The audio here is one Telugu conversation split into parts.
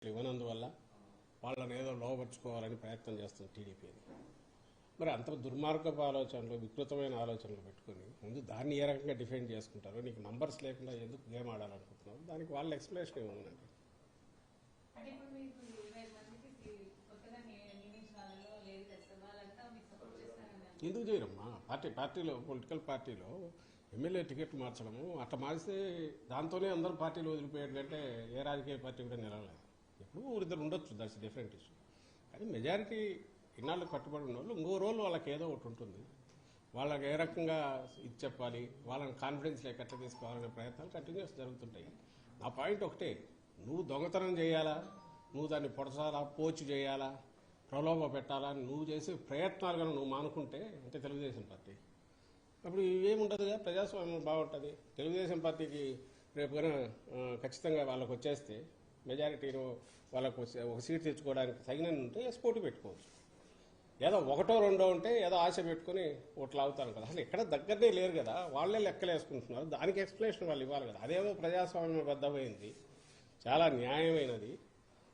ఇవ్వనందువల్ల వాళ్ళని ఏదో లోపరుచుకోవాలని ప్రయత్నం చేస్తుంది టీడీపీని. మరి అంత దుర్మార్గపు ఆలోచనలు, వికృతమైన ఆలోచనలు పెట్టుకుని ముందు దాన్ని ఏ రకంగా డిఫైన్ చేసుకుంటారో, నీకు నంబర్స్ లేకుండా ఎందుకు గేమ్ ఆడాలనుకుంటున్నావు, దానికి వాళ్ళ ఎక్స్ప్లెనేషన్ ఏముందండి. ఎందుకు చేయరమ్మా? పార్టీలో పొలిటికల్ పార్టీలో ఎమ్మెల్యే టికెట్ మార్చడము అట్లా మార్చితే దాంతోనే అందరూ పార్టీలు వదిలిపోయేటంటే ఏ రాజకీయ పార్టీ కూడా నిలవలేదు. ఎప్పుడు ఊరిద్దరు ఉండొచ్చు, దట్స్ డిఫరెంట్ ఇష్యూ. కానీ మెజారిటీ ఇన్నాళ్ళు కట్టుబడి ఉన్న వాళ్ళు ఇంకో రోజు వాళ్ళకి ఏదో ఒకటి ఉంటుంది. వాళ్ళకి ఏ రకంగా ఇది చెప్పాలి, వాళ్ళని కాన్ఫిడెన్స్ లేక ఎట్లా తీసుకోవాలనే ప్రయత్నాలు కంటిన్యూస్ జరుగుతుంటాయి. నా పాయింట్ ఒకటే, నువ్వు దొంగతనం చేయాలా, నువ్వు దాన్ని పొడచాలా, పోచి చేయాలా, ప్రలోభ పెట్టాలా, నువ్వు చేసే ప్రయత్నాలు కనుక నువ్వు మానుకుంటే అంటే తెలుగుదేశం పార్టీ అప్పుడు ఏముంటుందిగా, ప్రజాస్వామ్యం బాగుంటుంది. తెలుగుదేశం పార్టీకి రేపు కనుక ఖచ్చితంగా వాళ్ళకు వచ్చేస్తే మెజారిటీలో వాళ్ళకు ఒక సీట్ తెచ్చుకోవడానికి తగినన్ని ఉంటే పోటీ పెట్టుకోవచ్చు. ఏదో ఒకటో రెండో ఉంటే ఏదో ఆశ పెట్టుకుని ఓట్లు అవుతాను కదా. అసలు ఎక్కడ దగ్గరనే లేరు కదా, వాళ్ళే లెక్కలు వేసుకుంటున్నారు. దానికి ఎక్స్ప్లెనేషన్ వాళ్ళు ఇవ్వాలి కదా. అదేమో ప్రజాస్వామ్యబద్ధమైంది, చాలా న్యాయమైనది,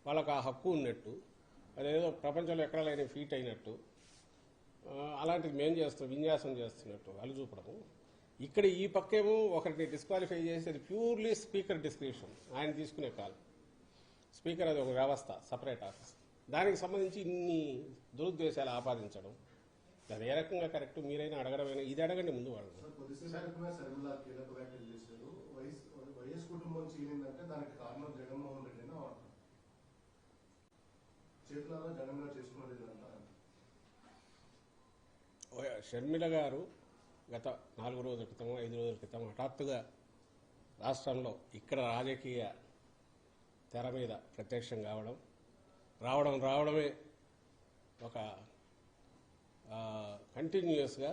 వాళ్ళకు ఆ హక్కు ఉన్నట్టు, అదేదో ప్రపంచంలో ఎక్కడ లేని ఫీట్ అయినట్టు, అలాంటిది మేం చేస్తాం విన్యాసం చేస్తున్నట్టు వాళ్ళు చూపడము. ఇక్కడ ఈ పక్కేమో ఒకరిని డిస్క్వాలిఫై చేసి అది ప్యూర్లీ స్పీకర్ డిస్క్రిప్షన్, ఆయన తీసుకునే కాల్. స్పీకర్ అది ఒక వ్యవస్థ, సపరేట్ ఆఫీస్, దానికి సంబంధించి ఇన్ని దురుద్దేశాలు ఆపాదించడం అది ఏ రకంగా కరెక్ట్? మీరైనా అడగడమైనా ఇది అడగండి ముందు వాళ్ళు. షర్మిల గారు గత 4 రోజుల క్రితం 5 రోజుల క్రితం హఠాత్తుగా రాష్ట్రంలో ఇక్కడ రాజకీయ తెర మీద ప్రత్యక్షం రావడమే ఒక కంటిన్యూస్గా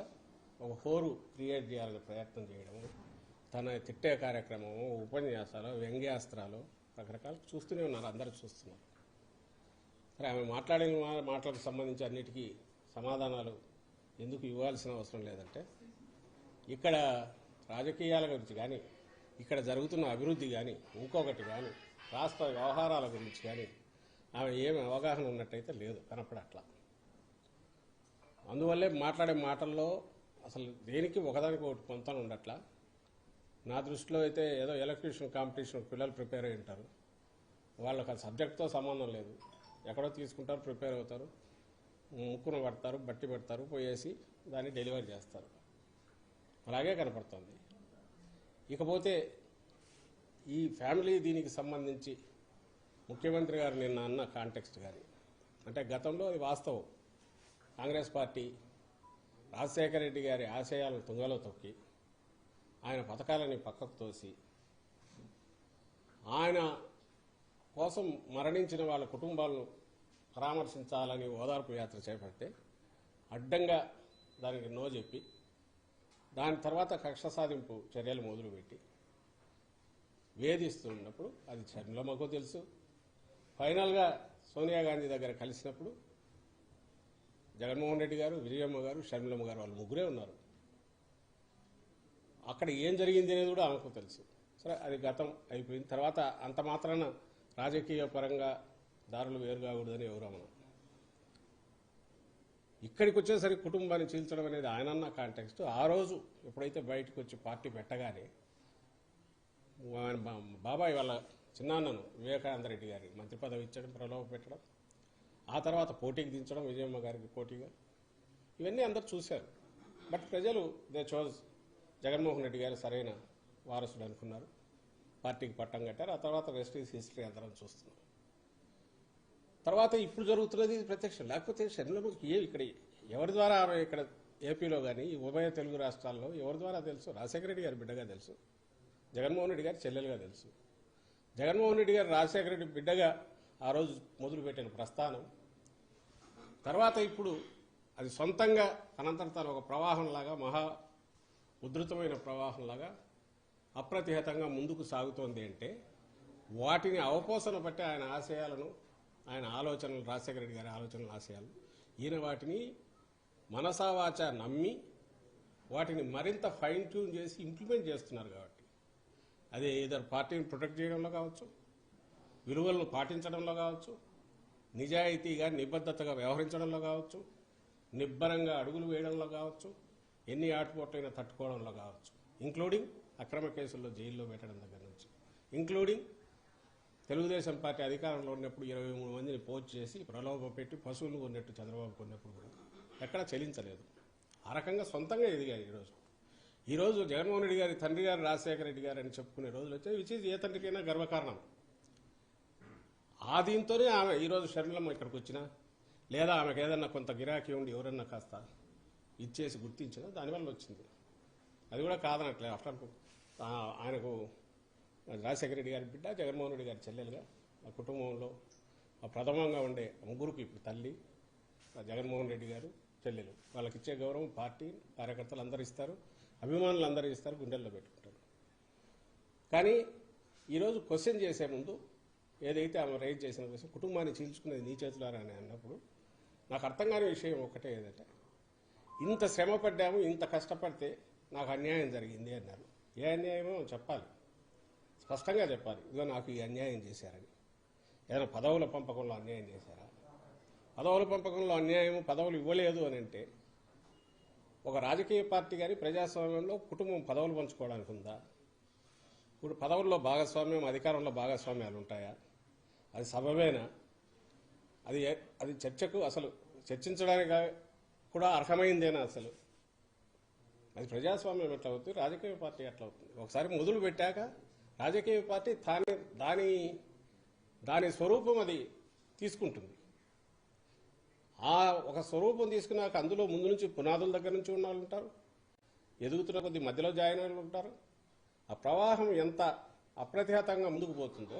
ఒక హోరు క్రియేట్ చేయాలని ప్రయత్నం చేయడము, తన తిట్టే కార్యక్రమము, ఉపన్యాసాలు, వ్యంగ్యాస్త్రాలు రకరకాలు చూస్తూనే ఉన్నారు, అందరూ చూస్తున్నారు. సరే, ఆమె మాట్లాడిన మాటలకు సంబంధించి అన్నిటికీ సమాధానాలు ఎందుకు ఇవ్వాల్సిన అవసరం లేదంటే, ఇక్కడ రాజకీయాల గురించి కానీ, ఇక్కడ జరుగుతున్న అభివృద్ధి కానీ, ఇంకొకటి కానీ, రాష్ట్ర వ్యవహారాల గురించి కానీ ఆమె ఏమి అవగాహన ఉన్నట్టయితే లేదు, కనపడట్లా. అందువల్లే మాట్లాడే మాటల్లో అసలు దేనికి ఒకదానికి ఒకటి పొంతన ఉండట్లా. నా దృష్టిలో అయితే ఏదో ఎలక్ట్రీషియన్ కాంపిటీషన్ పిల్లలు ప్రిపేర్ అయి ఉంటారు, వాళ్ళకి ఆ సబ్జెక్ట్తో సంబంధం లేదు, ఎక్కడో తీసుకుంటారు, ప్రిపేర్ అవుతారు, ముక్కున పడతారు, బట్టి పెడతారు, పోయేసి దాన్ని డెలివరీ చేస్తారు. అలాగే కనపడుతుంది. ఇకపోతే ఈ ఫ్యామిలీ దీనికి సంబంధించి ముఖ్యమంత్రి గారు నిన్న అన్న కాంటెక్స్ట్ కానీ, అంటే గతంలో అది వాస్తవం, కాంగ్రెస్ పార్టీ రాజశేఖర రెడ్డి గారి ఆశయాలను తుంగలో తొక్కి ఆయన పథకాలని పక్కకు తోసి ఆయన కోసం మరణించిన వాళ్ళ కుటుంబాలను పరామర్శించాలని ఓదార్పు యాత్ర చేపడితే అడ్డంగా దానికి నో చెప్పి దాని తర్వాత కక్ష సాధింపు చర్యలు మొదలుపెట్టి వేధిస్తున్నప్పుడు అది షర్మిలమ్మకు తెలుసు. ఫైనల్గా సోనియా గాంధీ దగ్గర కలిసినప్పుడు జగన్మోహన్ రెడ్డి గారు, విజయమ్మ గారు, షర్మిలమ్మ గారు వాళ్ళు ముగ్గురే ఉన్నారు. అక్కడ ఏం జరిగింది అనేది కూడా ఆమెకు తెలుసు. సరే, అది గతం అయిపోయిన తర్వాత అంత మాత్రాన రాజకీయ పరంగా దారులు వేరు కాకూడదని ఎవరమ్మా. ఇక్కడికి వచ్చేసరికి కుటుంబాన్ని చీల్చడం అనేది ఆయనన్న కాంటెక్స్ట్. ఆ రోజు ఎప్పుడైతే బయటకు వచ్చి పార్టీ పెట్టగానే బాబాయ్ వాళ్ళ చిన్నాన్నను వివేకానంద రెడ్డి గారికి మంత్రి పదవి ఇచ్చడం, ప్రలోభ పెట్టడం, ఆ తర్వాత పోటీకి దించడం విజయమ్మ గారికి పోటీగా, ఇవన్నీ అందరూ చూశారు. బట్ ప్రజలు దే చోజ్ జగన్మోహన్ రెడ్డి గారు సరైన వారసుడు అనుకున్నారు, పార్టీకి పట్టం కట్టారు. ఆ తర్వాత రెస్ట్ ఈజ్ హిస్టరీ అందరం చూస్తున్నాం. తర్వాత ఇప్పుడు జరుగుతున్నది ప్రత్యక్షం. లేకపోతే షర్మిలమ్మకి ఇక్కడ ఎవరి ద్వారా ఇక్కడ ఏపీలో కానీ ఉభయ తెలుగు రాష్ట్రాల్లో ఎవరి ద్వారా తెలుసు? రాజశేఖర రెడ్డి గారి బిడ్డగా తెలుసు, జగన్మోహన్ రెడ్డి గారి చెల్లెలుగా తెలుసు. జగన్మోహన్ రెడ్డి గారు రాజశేఖర రెడ్డి బిడ్డగా ఆ రోజు మొదలుపెట్టిన ప్రస్థానం తర్వాత ఇప్పుడు అది సొంతంగా తనంతట తాను ఒక ప్రవాహంలాగా, మహా ఉధృతమైన ప్రవాహంలాగా అప్రతిహతంగా ముందుకు సాగుతోంది. అంటే వాటిని అవపోసన బట్టి ఆయన ఆశయాలను, ఆయన ఆలోచనలు, రాజశేఖర రెడ్డి గారి ఆలోచనలు, ఆశయాలు, ఈయన వాటిని మనసావాచ నమ్మి వాటిని మరింత ఫైన్ ట్యూన్ చేసి ఇంప్లిమెంట్ చేస్తున్నారు. కాబట్టి అదే ఏదో పార్టీని ప్రొటెక్ట్ చేయడంలో కావచ్చు, విలువలను పాటించడంలో కావచ్చు, నిజాయితీగా నిబద్ధతగా వ్యవహరించడంలో కావచ్చు, నిబ్బరంగా అడుగులు వేయడంలో కావచ్చు, ఎన్ని ఆటుపోట్లైనా తట్టుకోవడంలో కావచ్చు, ఇంక్లూడింగ్ అక్రమ కేసుల్లో జైల్లో పెట్టడం దగ్గర నుంచి, ఇంక్లూడింగ్ తెలుగుదేశం పార్టీ అధికారంలో ఉన్నప్పుడు 23 మందిని పోస్ట్ చేసి ప్రలోభ పెట్టి పశువులు కొన్నట్టు చంద్రబాబు కొన్నప్పుడు కూడా ఎక్కడా చెల్లించలేదు. ఆ రకంగా సొంతంగా ఎదిగాయి. ఈరోజు జగన్మోహన్ రెడ్డి గారి తండ్రి గారు రాజశేఖర రెడ్డి గారు అని చెప్పుకునే రోజులు వచ్చాయి, విచ్ ఈజ్ ఏ తండ్రికైనా గర్వకారణం. ఆ దీంతోనే ఆమె ఈరోజు షర్మిలమ్మ ఇక్కడికి వచ్చినా, లేదా ఆమెకు ఏదన్నా కొంత గిరాకీ ఉండి ఎవరన్నా కాస్త ఇచ్చేసి గుర్తించినా దానివల్ల వచ్చింది. అది కూడా కాదనట్లేదు. ఆఫ్టర్ ఆయనకు రాజశేఖర రెడ్డి గారి బిడ్డ, జగన్మోహన్ రెడ్డి గారి చెల్లెలుగా ఆ కుటుంబంలో ప్రథమంగా ఉండే ముగ్గురికి ఇప్పుడు తల్లి జగన్మోహన్ రెడ్డి గారు, చెల్లెలు, వాళ్ళకి ఇచ్చే గౌరవం పార్టీ కార్యకర్తలు అందరూ ఇస్తారు, అభిమానులు అందరూ ఇస్తారు, గుండెల్లో పెట్టుకుంటారు. కానీ ఈరోజు క్వశ్చన్ చేసే ముందు ఏదైతే ఆమె రైజ్ చేసిన విషయం, కుటుంబాన్ని చీల్చుకునేది నీ చేతులారా అని అన్నప్పుడు నాకు అర్థం కాని విషయం ఒకటే ఏదంటే, ఇంత శ్రమ పడ్డాము, ఇంత కష్టపడితే నాకు అన్యాయం జరిగింది అన్నారు. ఏ అన్యాయమో చెప్పాలి, స్పష్టంగా చెప్పాలి. ఇదిగో నాకు ఈ అన్యాయం చేశారని. ఏదైనా పదవుల పంపకంలో అన్యాయం చేశారా? పదవుల పంపకంలో అన్యాయం, పదవులు ఇవ్వలేదు అని అంటే ఒక రాజకీయ పార్టీ కానీ ప్రజాస్వామ్యంలో కుటుంబం పదవులు పంచుకోవడానికి ఉందా? ఇప్పుడు పదవుల్లో భాగస్వామ్యం, అధికారంలో భాగస్వామ్యాలు ఉంటాయా? అది సబబేనా? అది చర్చకు అసలు చర్చించడానికి కూడా అర్హమైందేనా? అసలు అది ప్రజాస్వామ్యం ఎట్లా అవుతుంది, రాజకీయ పార్టీ ఎట్లా అవుతుంది? ఒకసారి మొదలు పెట్టాక రాజకీయ పార్టీ దాని స్వరూపం అది తీసుకుంటుంది. ఆ ఒక స్వరూపం తీసుకున్నాక అందులో ముందు నుంచి పునాదుల దగ్గర నుంచి ఉన్న వాళ్ళు ఉంటారు, ఎదుగుతున్న కొద్ది మధ్యలో జాయిన్ అయిన వాళ్ళు ఉంటారు. ఆ ప్రవాహం ఎంత అప్రతిహతంగా ముందుకు పోతుందో,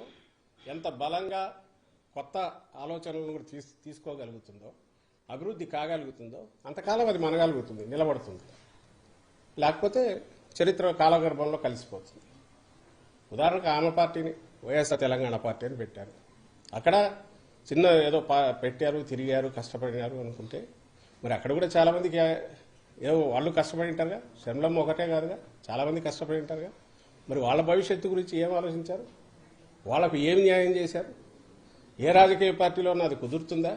ఎంత బలంగా కొత్త ఆలోచనలను కూడా తీసుకోగలుగుతుందో, అభివృద్ధి కాగలుగుతుందో అంతకాలం అది మనగలుగుతుంది, నిలబడుతుంది. లేకపోతే చరిత్ర కాలగర్భంలో కలిసిపోతుంది. ఉదాహరణకు ఆమె పార్టీని వైఎస్ఆర్ తెలంగాణ పార్టీ అని పెట్టారు. అక్కడ చిన్న ఏదో పెట్టారు, తిరిగారు, కష్టపడినారు అనుకుంటే మరి అక్కడ కూడా చాలామందికి ఏదో వాళ్ళు కష్టపడి ఉంటారుగా. శర్మలమ్మ ఒకటే కాదుగా, చాలామంది కష్టపడి ఉంటారుగా. మరి వాళ్ళ భవిష్యత్తు గురించి ఏం ఆలోచించారు? వాళ్ళకు ఏం న్యాయం చేశారు? ఏ రాజకీయ పార్టీలో అది కుదురుతుందా?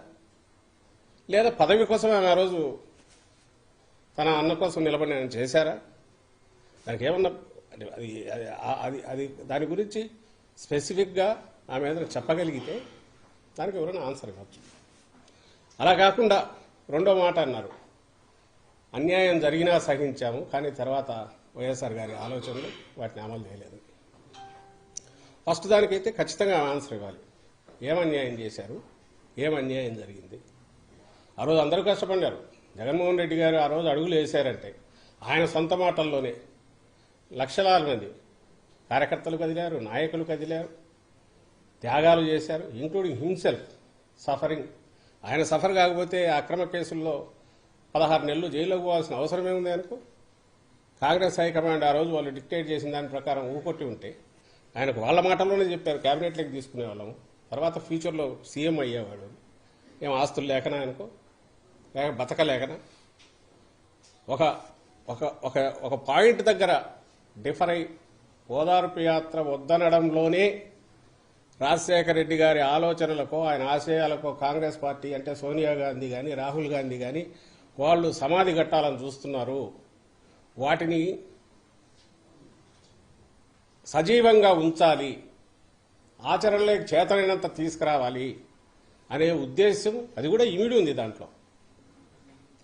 లేదా పదవి కోసం ఆమె ఆ రోజు తన అన్న కోసం నిలబడి చేశారా? దానికి ఏమన్నా అది దాని గురించి స్పెసిఫిక్గా ఆమె ఏదైనా చెప్పగలిగితే దానికి ఎవరైనా ఆన్సర్ ఇవ్వచ్చు. అలా కాకుండా రెండో మాట అన్నారు, అన్యాయం జరిగినా సహించాము, కానీ తర్వాత వైఎస్ఆర్ గారి ఆలోచనలు వాటిని అమలు చేయలేదు. ఫస్ట్ దానికైతే ఖచ్చితంగా ఆన్సర్ ఇవ్వాలి. ఏం అన్యాయం చేశారు, ఏం అన్యాయం జరిగింది? ఆ రోజు అందరూ కష్టపడ్డారు. జగన్మోహన్ రెడ్డి గారు ఆ రోజు అడుగులు వేశారంటే ఆయన సొంత మాటల్లోనే లక్షలాది మంది కార్యకర్తలు కదిలారు, నాయకులు కదిలారు, త్యాగాలు చేశారు, ఇంక్లూడింగ్ హిమ్సెల్ఫ్ సఫరింగ్. ఆయన సఫర్ కాకపోతే అక్రమ కేసుల్లో 16 నెలలు జైల్లోకి పోవాల్సిన అవసరమే ఉంది ఆయనకు. కాంగ్రెస్ హైకమాండ్ ఆ రోజు వాళ్ళు డిక్టేట్ చేసిన దాని ప్రకారం ఊకొట్టి ఉంటే ఆయనకు వాళ్ళ మాటల్లోనే చెప్పారు, క్యాబినెట్లోకి తీసుకునే వాళ్ళము, తర్వాత ఫ్యూచర్లో సీఎం అయ్యేవాడు. ఏం ఆస్తులు లేకనా ఆయనకు, లేక బతకలేకనా? ఒక ఒక ఒక ఒక పాయింట్ దగ్గర డిఫర్ అయి ఓదార్పు యాత్ర వద్దనడంలోనే రాజశేఖర రెడ్డి గారి ఆలోచనలకో ఆయన ఆశయాలకో కాంగ్రెస్ పార్టీ అంటే సోనియా గాంధీ కానీ రాహుల్ గాంధీ కానీ వాళ్ళు సమాధి కట్టాలని చూస్తున్నారు. వాటిని సజీవంగా ఉంచాలి, ఆచరణలోకి చేతనైనంత తీసుకురావాలి అనే ఉద్దేశం అది కూడా ఇమిడి ఉంది దాంట్లో.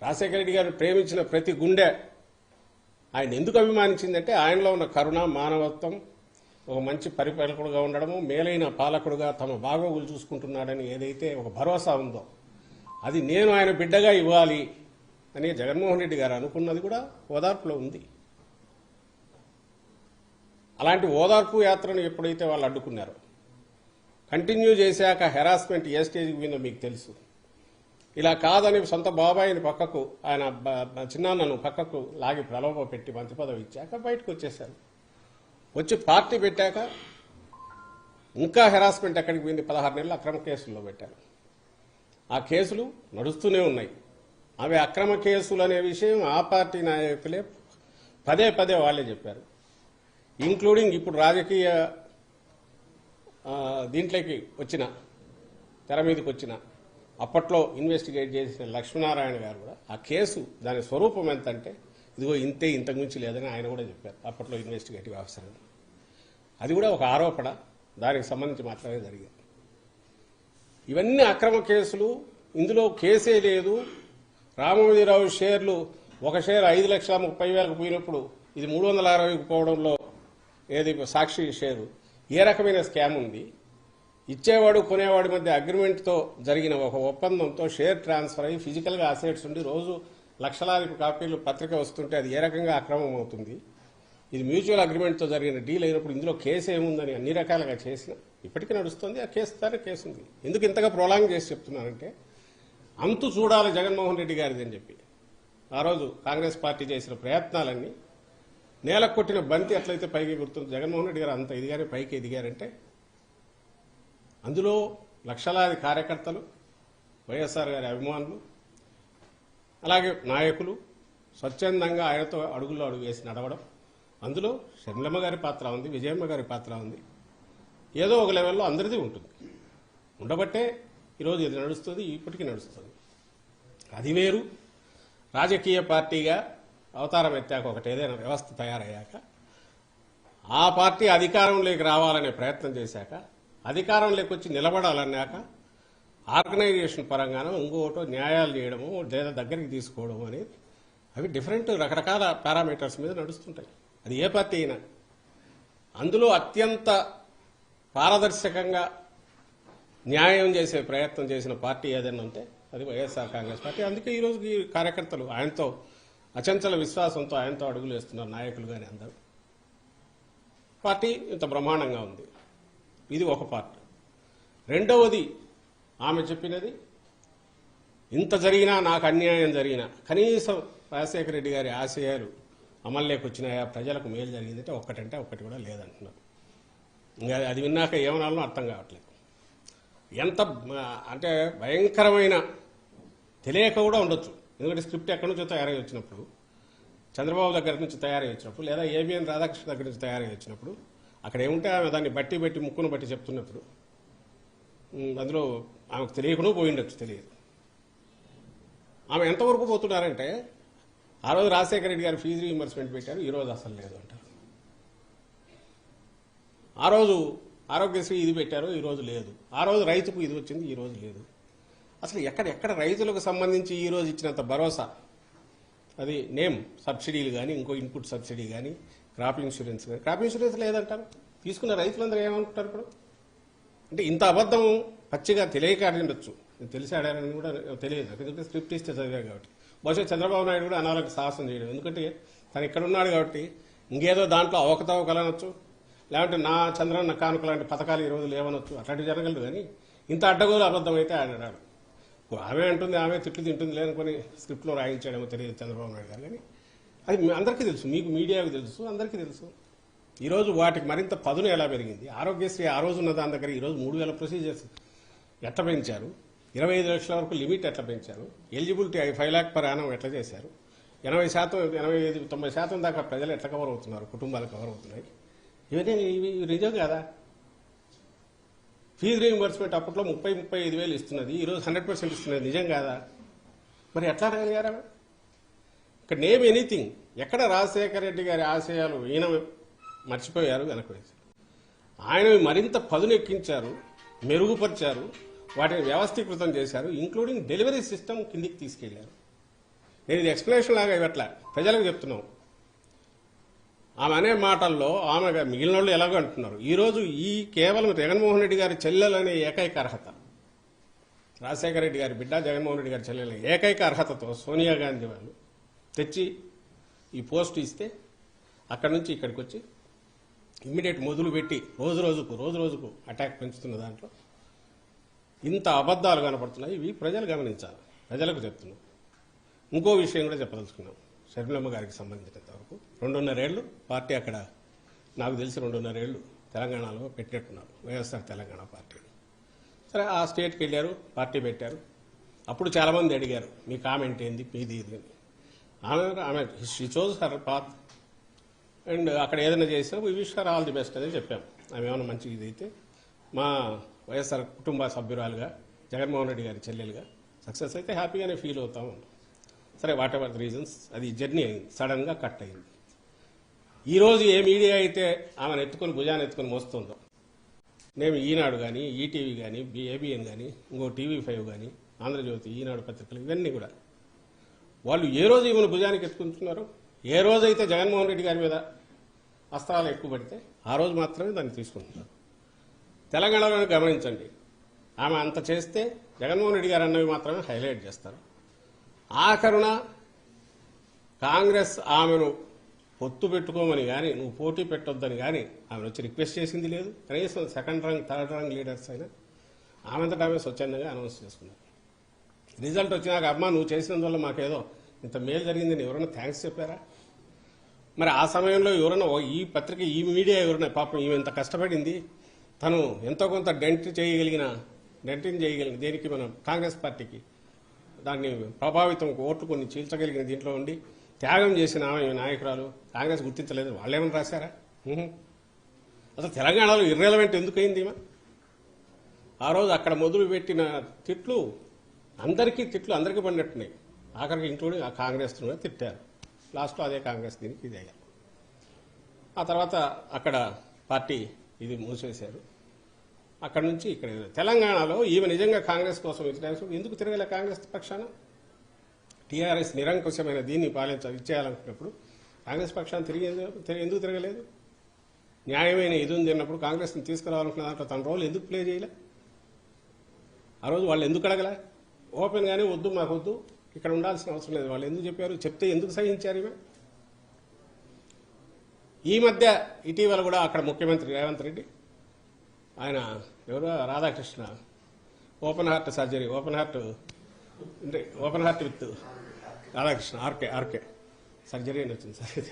రాజశేఖర రెడ్డి గారు ప్రేమించిన ప్రతి గుండె ఆయన ఎందుకు అభిమానించిందంటే ఆయనలో ఉన్న కరుణ, మానవత్వం, ఒక మంచి పరిపాలకుడుగా ఉండడము, మేలైన పాలకుడుగా తమ బాగోగులు చూసుకుంటున్నాడని ఏదైతే ఒక భరోసా ఉందో అది నేను ఆయన బిడ్డగా ఇవ్వాలి అని జగన్మోహన్ రెడ్డి గారు అనుకున్నది కూడా ఓదార్పులో ఉంది. అలాంటి ఓదార్పు యాత్రను ఎప్పుడైతే వాళ్ళు అడ్డుకున్నారో, కంటిన్యూ చేశాక హెరాస్మెంట్ ఏ స్టేజ్కి పోయిందో మీకు తెలుసు. ఇలా కాదని సొంత బాబాయిని పక్కకు, ఆయన చిన్నాన్నను పక్కకు లాగి ప్రలోభ పెట్టి మంత్రి పదవి ఇచ్చాక బయటకు వచ్చేశారు. వచ్చి పార్టీ పెట్టాక ఇంకా హెరాస్మెంట్ ఎక్కడికి పోయింది? 16 నెలలు అక్రమ కేసుల్లో పెట్టారు. ఆ కేసులు నడుస్తూనే ఉన్నాయి. అవి అక్రమ కేసులు అనే విషయం ఆ పార్టీ నాయకులే పదే పదే వాళ్ళే చెప్పారు. ఇంక్లూడింగ్ ఇప్పుడు రాజకీయ దీంట్లోకి వచ్చిన తెర మీదకి వచ్చిన అప్పట్లో ఇన్వెస్టిగేట్ చేసిన లక్ష్మీనారాయణ గారు కూడా ఆ కేసు దాని స్వరూపం ఎంత అంటే ఇదిగో ఇంతే, ఇంతకుమించి లేదని ఆయన కూడా చెప్పారు అప్పట్లో ఇన్వెస్టిగేటివ్ ఆఫీసర్ అని. అది కూడా ఒక ఆరోపణ, దానికి సంబంధించి మాత్రమే జరిగింది. ఇవన్నీ అక్రమ కేసులు. ఇందులో కేసే లేదు. రామోజీరావు షేర్లు ఒక షేర్ 5,30,000కు పోయినప్పుడు ఇది 360కు పోవడంలో ఏది సాక్షి షేరు ఏ రకమైన స్కామ్ ఉంది? ఇచ్చేవాడు కొనేవాడి మధ్య అగ్రిమెంట్తో జరిగిన ఒక ఒప్పందంతో షేర్ ట్రాన్స్ఫర్ అయ్యి ఫిజికల్గా అసెట్స్ ఉండి రోజు లక్షలాది కాపీలు పత్రిక వస్తుంటే అది ఏ రకంగా అక్రమం అవుతుంది? ఇది మ్యూచువల్ అగ్రిమెంట్తో జరిగిన డీల్ అయినప్పుడు ఇందులో కేసు ఏముందని అన్ని రకాలుగా చేసిన ఇప్పటికీ నడుస్తుంది. ఆ కేసు దాని కేసు ఉంది. ఎందుకు ఇంతగా ప్రొలాంగ్ చేసి చెప్తున్నానంటే అంతు చూడాలి జగన్మోహన్ రెడ్డి గారిది అని చెప్పి ఆ రోజు కాంగ్రెస్ పార్టీ చేసిన ప్రయత్నాలన్నీ నేల కొట్టిన బంతి ఎట్లయితే పైకి గుర్తుంది. జగన్మోహన్ రెడ్డి గారు అంత ఎదిగారే పైకి ఎదిగారంటే అందులో లక్షలాది కార్యకర్తలు, వైఎస్ఆర్ గారి అభిమానులు, అలాగే నాయకులు స్వచ్ఛందంగా ఆయనతో అడుగుల్లో అడుగు వేసి నడవడం, అందులో షర్మిలమ్మ గారి పాత్ర ఉంది, విజయమ్మ గారి పాత్ర ఉంది. ఏదో ఒక లెవెల్లో అందరిది ఉంటుంది. ఉండబట్టే ఈరోజు ఇది నడుస్తుంది, ఇప్పటికీ నడుస్తుంది. అది వేరు. రాజకీయ పార్టీగా అవతారం ఎత్తాక ఒకటి ఏదైనా వ్యవస్థ తయారయ్యాక ఆ పార్టీ అధికారంలోకి రావాలనే ప్రయత్నం చేశాక అధికారంలోకి వచ్చి నిలబడాలన్నాక ఆర్గనైజేషన్ పరంగానో ఇంకోటో న్యాయాలు చేయడము లేదా దగ్గరికి తీసుకోవడము అనేది అవి డిఫరెంట్ రకరకాల పారామీటర్స్ మీద నడుస్తుంటాయి. అది ఏ పార్టీ అయినా. అందులో అత్యంత పారదర్శకంగా న్యాయం చేసే ప్రయత్నం చేసిన పార్టీ ఏదైనా ఉంటే అది వైఎస్ఆర్ కాంగ్రెస్ పార్టీ. అందుకే ఈరోజు ఈ కార్యకర్తలు ఆయనతో అచంచల విశ్వాసంతో ఆయనతో అడుగులు వేస్తున్నారు, నాయకులు కానీ అందరూ. పార్టీ ఇంత బ్రహ్మాండంగా ఉంది. ఇది ఒక పార్ట్. రెండవది ఆమె చెప్పినది ఇంత జరిగినా నాకు అన్యాయం జరిగినా కనీసం రాజశేఖర రెడ్డి గారి ఆశయాలు అమల్లోకి వచ్చినాయా, ప్రజలకు మేలు జరిగిందంటే ఒక్కటంటే ఒక్కటి కూడా లేదంటున్నారు. ఇంకా అది విన్నాక ఏమనాలో అర్థం కావట్లేదు. ఎంత అంటే భయంకరమైన తెలియక కూడా ఉండొచ్చు. ఎందుకంటే స్క్రిప్ట్ ఎక్కడి నుంచో తయారై వచ్చినప్పుడు, చంద్రబాబు దగ్గర నుంచి తయారై వచ్చినప్పుడు, లేదా ఏబిఎన్ రాధాకృష్ణ దగ్గర నుంచి తయారై వచ్చినప్పుడు అక్కడ ఏముంటే ఆమె దాన్ని బట్టి ముక్కును బట్టి చెప్తున్నప్పుడు అందులో ఆమెకు తెలియకుండా పోయిండొచ్చు, తెలియదు. ఆమె ఎంతవరకు పోతున్నారంటే ఆ రోజు రాజశేఖర రెడ్డి గారు ఫీజు రీయింబర్స్మెంట్ పెట్టారు, ఈ రోజు అసలు లేదు అంటారు. ఆ రోజు ఆరోగ్యశ్రీ ఇది పెట్టారు, ఈ రోజు లేదు. ఆ రోజు రైతుకు ఇది వచ్చింది, ఈ రోజు లేదు. అసలు ఎక్కడ రైతులకు సంబంధించి ఈ రోజు ఇచ్చినంత భరోసా, అది నేమ్ సబ్సిడీలు కానీ ఇంకో ఇన్పుట్ సబ్సిడీ కానీ క్రాప్ ఇన్సూరెన్స్ కానీ, క్రాప్ ఇన్సూరెన్స్ లేదంటారు. తీసుకున్న రైతులందరూ ఏమనుకుంటారు ఇప్పుడు? అంటే ఇంత అబద్ధం పచ్చిగా తెలియక ఆడిండొచ్చు, తెలిసి ఆడారని కూడా తెలియదు. ఎందుకంటే స్క్రిప్ట్ ఇస్తే చదివా కాబట్టి. బహుశా చంద్రబాబు నాయుడు కూడా అనాలకు సాహసం చేయడం, ఎందుకంటే తను ఇక్కడ ఉన్నాడు కాబట్టి ఇంకేదో దాంట్లో అవకతవకలనొచ్చు, లేదంటే నా చంద్రన్న కానుక లాంటి పథకాలు ఈ రోజు లేవనొచ్చు, అట్లాంటివి జరగలదు. కానీ ఇంత అడ్డగోలు అబద్ధం అయితే ఆడాడు. ఆమె అంటుంది, ఆమె తిట్లు తింటుంది లేదనుకొని స్క్రిప్ట్లో రాయించాడేమో తెలియదు చంద్రబాబు నాయుడు గారు. కానీ అది అందరికీ తెలుసు, మీకు మీడియాకు తెలుసు, అందరికీ తెలుసు. ఈరోజు వాటికి మరింత పదును ఎలా పెరిగింది. ఆరోగ్యశ్రీ ఆ రోజు ఉన్న దాని దగ్గర ఈరోజు 3,000 ప్రొసీజర్స్ ఎట్లా పెంచారు, 25 లక్షల వరకు లిమిట్ ఎట్లా పెంచారు, ఎలిజిబిలిటీ 5 లాక్ పర్ యానం ఎట్లా చేశారు, 80%, 85, 90% దాకా ప్రజలు ఎట్లా కవర్ అవుతున్నారు, కుటుంబాలు కవర్ అవుతున్నాయి. ఇవన్నీ ఇవి నిజం కదా. ఫీజు రీయింబర్స్మెంట్ అప్పట్లో 30-35 వేలు ఇస్తున్నది, ఈరోజు 100% ఇస్తున్నది. నిజం కాదా? మరి ఎట్లా రాగలిగారా? ఇక్కడ నేమ్ ఎనీథింగ్. ఎక్కడ రాజశేఖర రెడ్డి గారి ఆశయాలు ఈయన మర్చిపోయారు, వెనక్కి వేశారు. ఆయన మరింత పదునెక్కించారు, మెరుగుపరిచారు, వాటిని వ్యవస్థీకృతం చేశారు. ఇంక్లూడింగ్ డెలివరీ సిస్టమ్ కిందికి తీసుకెళ్లారు. నేను ఇది ఎక్స్ప్లెనేషన్ లాగా ఇవ్వట్లా, ప్రజలకు చెప్తున్నాం. ఆమె అనే మాటల్లో ఆమె మిగిలిన వాళ్ళు ఎలాగో అంటున్నారు. ఈరోజు ఈ కేవలం జగన్మోహన్ రెడ్డి గారి చెల్లెలనే ఏకైక అర్హత, రాజశేఖర రెడ్డి గారి బిడ్డ జగన్మోహన్ రెడ్డి గారి చెల్లెల ఏకైక అర్హతతో సోనియా గాంధీ వాళ్ళు తెచ్చి ఈ పోస్ట్ ఇస్తే అక్కడి నుంచి ఇక్కడికి వచ్చి ఇమ్మీడియట్ మొదలు పెట్టి రోజు రోజుకు అటాక్ పెంచుతున్న దాంట్లో ఇంత అబద్ధాలు కనపడుతున్నాయి. ఇవి ప్రజలు గమనించాలి, ప్రజలకు చెప్తున్నాం. ఇంకో విషయం కూడా చెప్పదలుచుకున్నాం. షర్మిలమ్మ గారికి సంబంధించినంత వరకు 2.5 ఏళ్ళు పార్టీ అక్కడ, నాకు తెలిసి 2.5 ఏళ్ళు తెలంగాణలో పెట్టినట్టున్నారు, వైఎస్ఆర్ తెలంగాణ పార్టీ. సరే, ఆ స్టేట్కి వెళ్ళారు, పార్టీ పెట్టారు. అప్పుడు చాలామంది అడిగారు, మీ కామెంట్ ఏంది, మీది ఇది అని. ఆమె she chose her path and అక్కడ ఏదైనా చేసినా we wish her all the best అని చెప్పాము. ఆమె ఏమైనా మంచి ఇది అయితే మా వైఎస్ఆర్ కుటుంబ సభ్యురాలుగా జగన్మోహన్ రెడ్డి గారి చెల్లెలుగా సక్సెస్ అయితే హ్యాపీగానే ఫీల్ అవుతాం. సరే, వాట్ ఎవర్ ది రీజన్స్, అది జర్నీ అయింది, సడన్గా కట్ అయింది. ఈరోజు ఏ మీడియా అయితే ఆమెను ఎత్తుకొని భుజాన్ని ఎత్తుకొని మోస్తుందో, నేను ఈనాడు కానీ, ఈటీవీ కానీ, ఏబిఎన్ కానీ, ఇంకో TV5 కానీ, ఆంధ్రజ్యోతి, ఈనాడు పత్రికలు, ఇవన్నీ కూడా వాళ్ళు ఏ రోజు ఈమెను భుజానికి ఎత్తుకుంటున్నారు, ఏ రోజైతే జగన్మోహన్ రెడ్డి గారి మీద అస్త్రాలు ఎక్కువ పడితే ఆ రోజు మాత్రమే దాన్ని తీసుకుంటున్నారు. తెలంగాణలో గమనించండి, ఆమె అంత చేస్తే జగన్మోహన్ రెడ్డి గారు అన్నవి మాత్రమే హైలైట్ చేస్తారు. ఆఖరున కాంగ్రెస్ ఆమెను పొత్తు పెట్టుకోమని కానీ, నువ్వు పోటీ పెట్టొద్దని కానీ ఆమెను వచ్చి రిక్వెస్ట్ చేసింది లేదు. కనీసం second rank, third rank leaders అయినా ఆమెంతటా ఆమె స్వచ్ఛందంగా అనౌన్స్ చేసుకున్నారు. రిజల్ట్ వచ్చినాక, అమ్మా నువ్వు చేసినందువల్ల మాకేదో ఇంత మేలు జరిగిందని ఎవరైనా థ్యాంక్స్ చెప్పారా? మరి ఆ సమయంలో ఎవరైనా ఈ పత్రిక, ఈ మీడియా ఎవరైనా పాపం ఈమె ఇంత కష్టపడింది, తను ఎంతో కొంత డెంటింగ్ చేయగలిగిన దేనికి మనం కాంగ్రెస్ పార్టీకి దాన్ని ప్రభావితం ఓట్లు కొన్ని చీల్చగలిగిన దీంట్లో ఉండి త్యాగం చేసిన ఆమె నాయకురాలు కాంగ్రెస్ గుర్తించలేదు. వాళ్ళేమని రాశారా? అసలు తెలంగాణలో ఇర్రెలవెంట్ ఎందుకయింది ఈమె? ఆ రోజు అక్కడ మొదలు పెట్టిన తిట్లు అందరికీ పడినట్టున్నాయి. ఆఖరికి ఇంక్లూడింగ్ ఆ కాంగ్రెస్ తిట్టారు. లాస్ట్లో అదే కాంగ్రెస్ దీనికి ఇది అయ్యారు. ఆ తర్వాత అక్కడ పార్టీ ఇది మూసేశారు. అక్కడ నుంచి ఇక్కడ తెలంగాణలో ఈమె నిజంగా కాంగ్రెస్ కోసం ఎందుకు తిరగలే? కాంగ్రెస్ పక్షాన టీఆర్ఎస్ నిరంకుశమైన దీన్ని ఇచ్చేయాలనుకున్నప్పుడు కాంగ్రెస్ పక్షాన్ని ఎందుకు తిరగలేదు? న్యాయమైన ఇది ఉంది అన్నప్పుడు కాంగ్రెస్ని తీసుకురావాలనుకున్న దాంట్లో తన రోల్ ఎందుకు ప్లే చేయలే? ఆ రోజు వాళ్ళు ఎందుకు అడగలే? ఓపెన్గానే వద్దు, మాకు వద్దు, ఇక్కడ ఉండాల్సిన అవసరం లేదు వాళ్ళు ఎందుకు చెప్పారు? చెప్తే ఎందుకు సహించారు ఇవే? ఈ మధ్య ఇటీవల కూడా అక్కడ ముఖ్యమంత్రి రేవంత్ రెడ్డి, ఆయన ఎవరు, Radhakrishna, open heart surgery, open heart with Radhakrishna, RK surgery అని వచ్చింది సార్,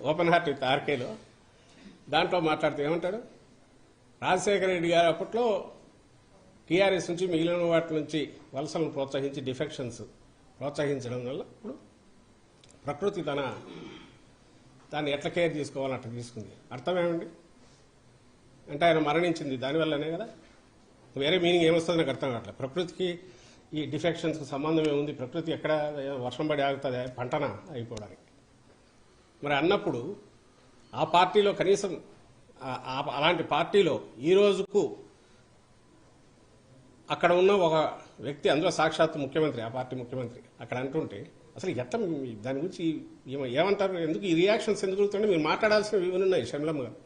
ఓపెన్ హార్ట్ విత్ ఆర్కేలో దాంట్లో మాట్లాడుతూ ఏమంటాడు, రాజశేఖర రెడ్డి గారు అప్పట్లో టీఆర్ఎస్ నుంచి మిగిలిన వాటి నుంచి వలసలను ప్రోత్సహించి డిఫెక్షన్స్ ప్రోత్సహించడం వల్ల ఇప్పుడు ప్రకృతి దాన్ని ఎట్లా కేర్ తీసుకోవాలని అట్లా తీసుకుంది. అర్థమేమండి? అంటే ఆయన మరణించింది దానివల్లనే కదా. వేరే మీనింగ్ ఏమొస్తుంది నాకు అర్థం కావట్లేదు. ప్రకృతికి ఈ డిఫెక్షన్స్కి సంబంధం ఏముంది? ప్రకృతి ఎక్కడ వర్షం పడి ఆగుతుంది పంటన అయిపోవడానికి. మరి అన్నప్పుడు ఆ పార్టీలో కనీసం అలాంటి పార్టీలో ఈ రోజుకు అక్కడ ఉన్న ఒక వ్యక్తి, అందులో సాక్షాత్ ముఖ్యమంత్రి, ఆ పార్టీ ముఖ్యమంత్రి అక్కడ అంటుంటే అసలు ఎట్లా దాని గురించి ఏమంటారు? ఎందుకు ఈ రియాక్షన్స్ ఎందుకు జరుగుతుంటే మీరు మాట్లాడాల్సినవి ఇవన్నీ ఉన్నాయి. షమ్లమ్మ గారు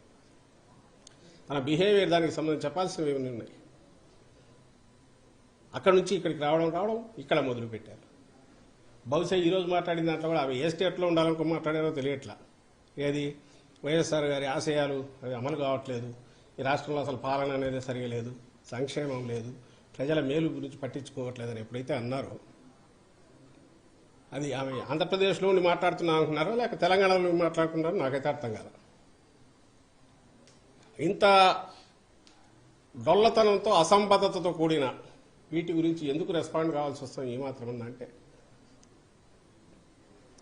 తన బిహేవియర్ దానికి సంబంధించి చెప్పాల్సినవి ఇవన్నీ ఉన్నాయి. అక్కడ నుంచి ఇక్కడికి రావడం ఇక్కడ మొదలుపెట్టారు. బహుశా ఈరోజు మాట్లాడిన దాంట్లో కూడా అవి ఏ స్టేట్లో ఉండాలనుకో మాట్లాడారో తెలియట్లా. ఏది వైఎస్ఆర్ గారి ఆశయాలు అవి అమలు కావట్లేదు, ఈ రాష్ట్రంలో అసలు పాలన అనేది సరిగా లేదు, సంక్షేమం లేదు, ప్రజల మేలు గురించి పట్టించుకోవట్లేదని ఎప్పుడైతే అన్నారో, అది ఆమె ఆంధ్రప్రదేశ్లో ఉండి మాట్లాడుతున్నా అనుకున్నారో లేక తెలంగాణలో ఉండి మాట్లాడుకున్నారో నాకైతే అర్థం కాదు. ఇంత డొల్లతనంతో అసంబద్ధతతో కూడిన వీటి గురించి ఎందుకు రెస్పాండ్ కావాల్సి వస్తుంది ఏమాత్రం ఉందంటే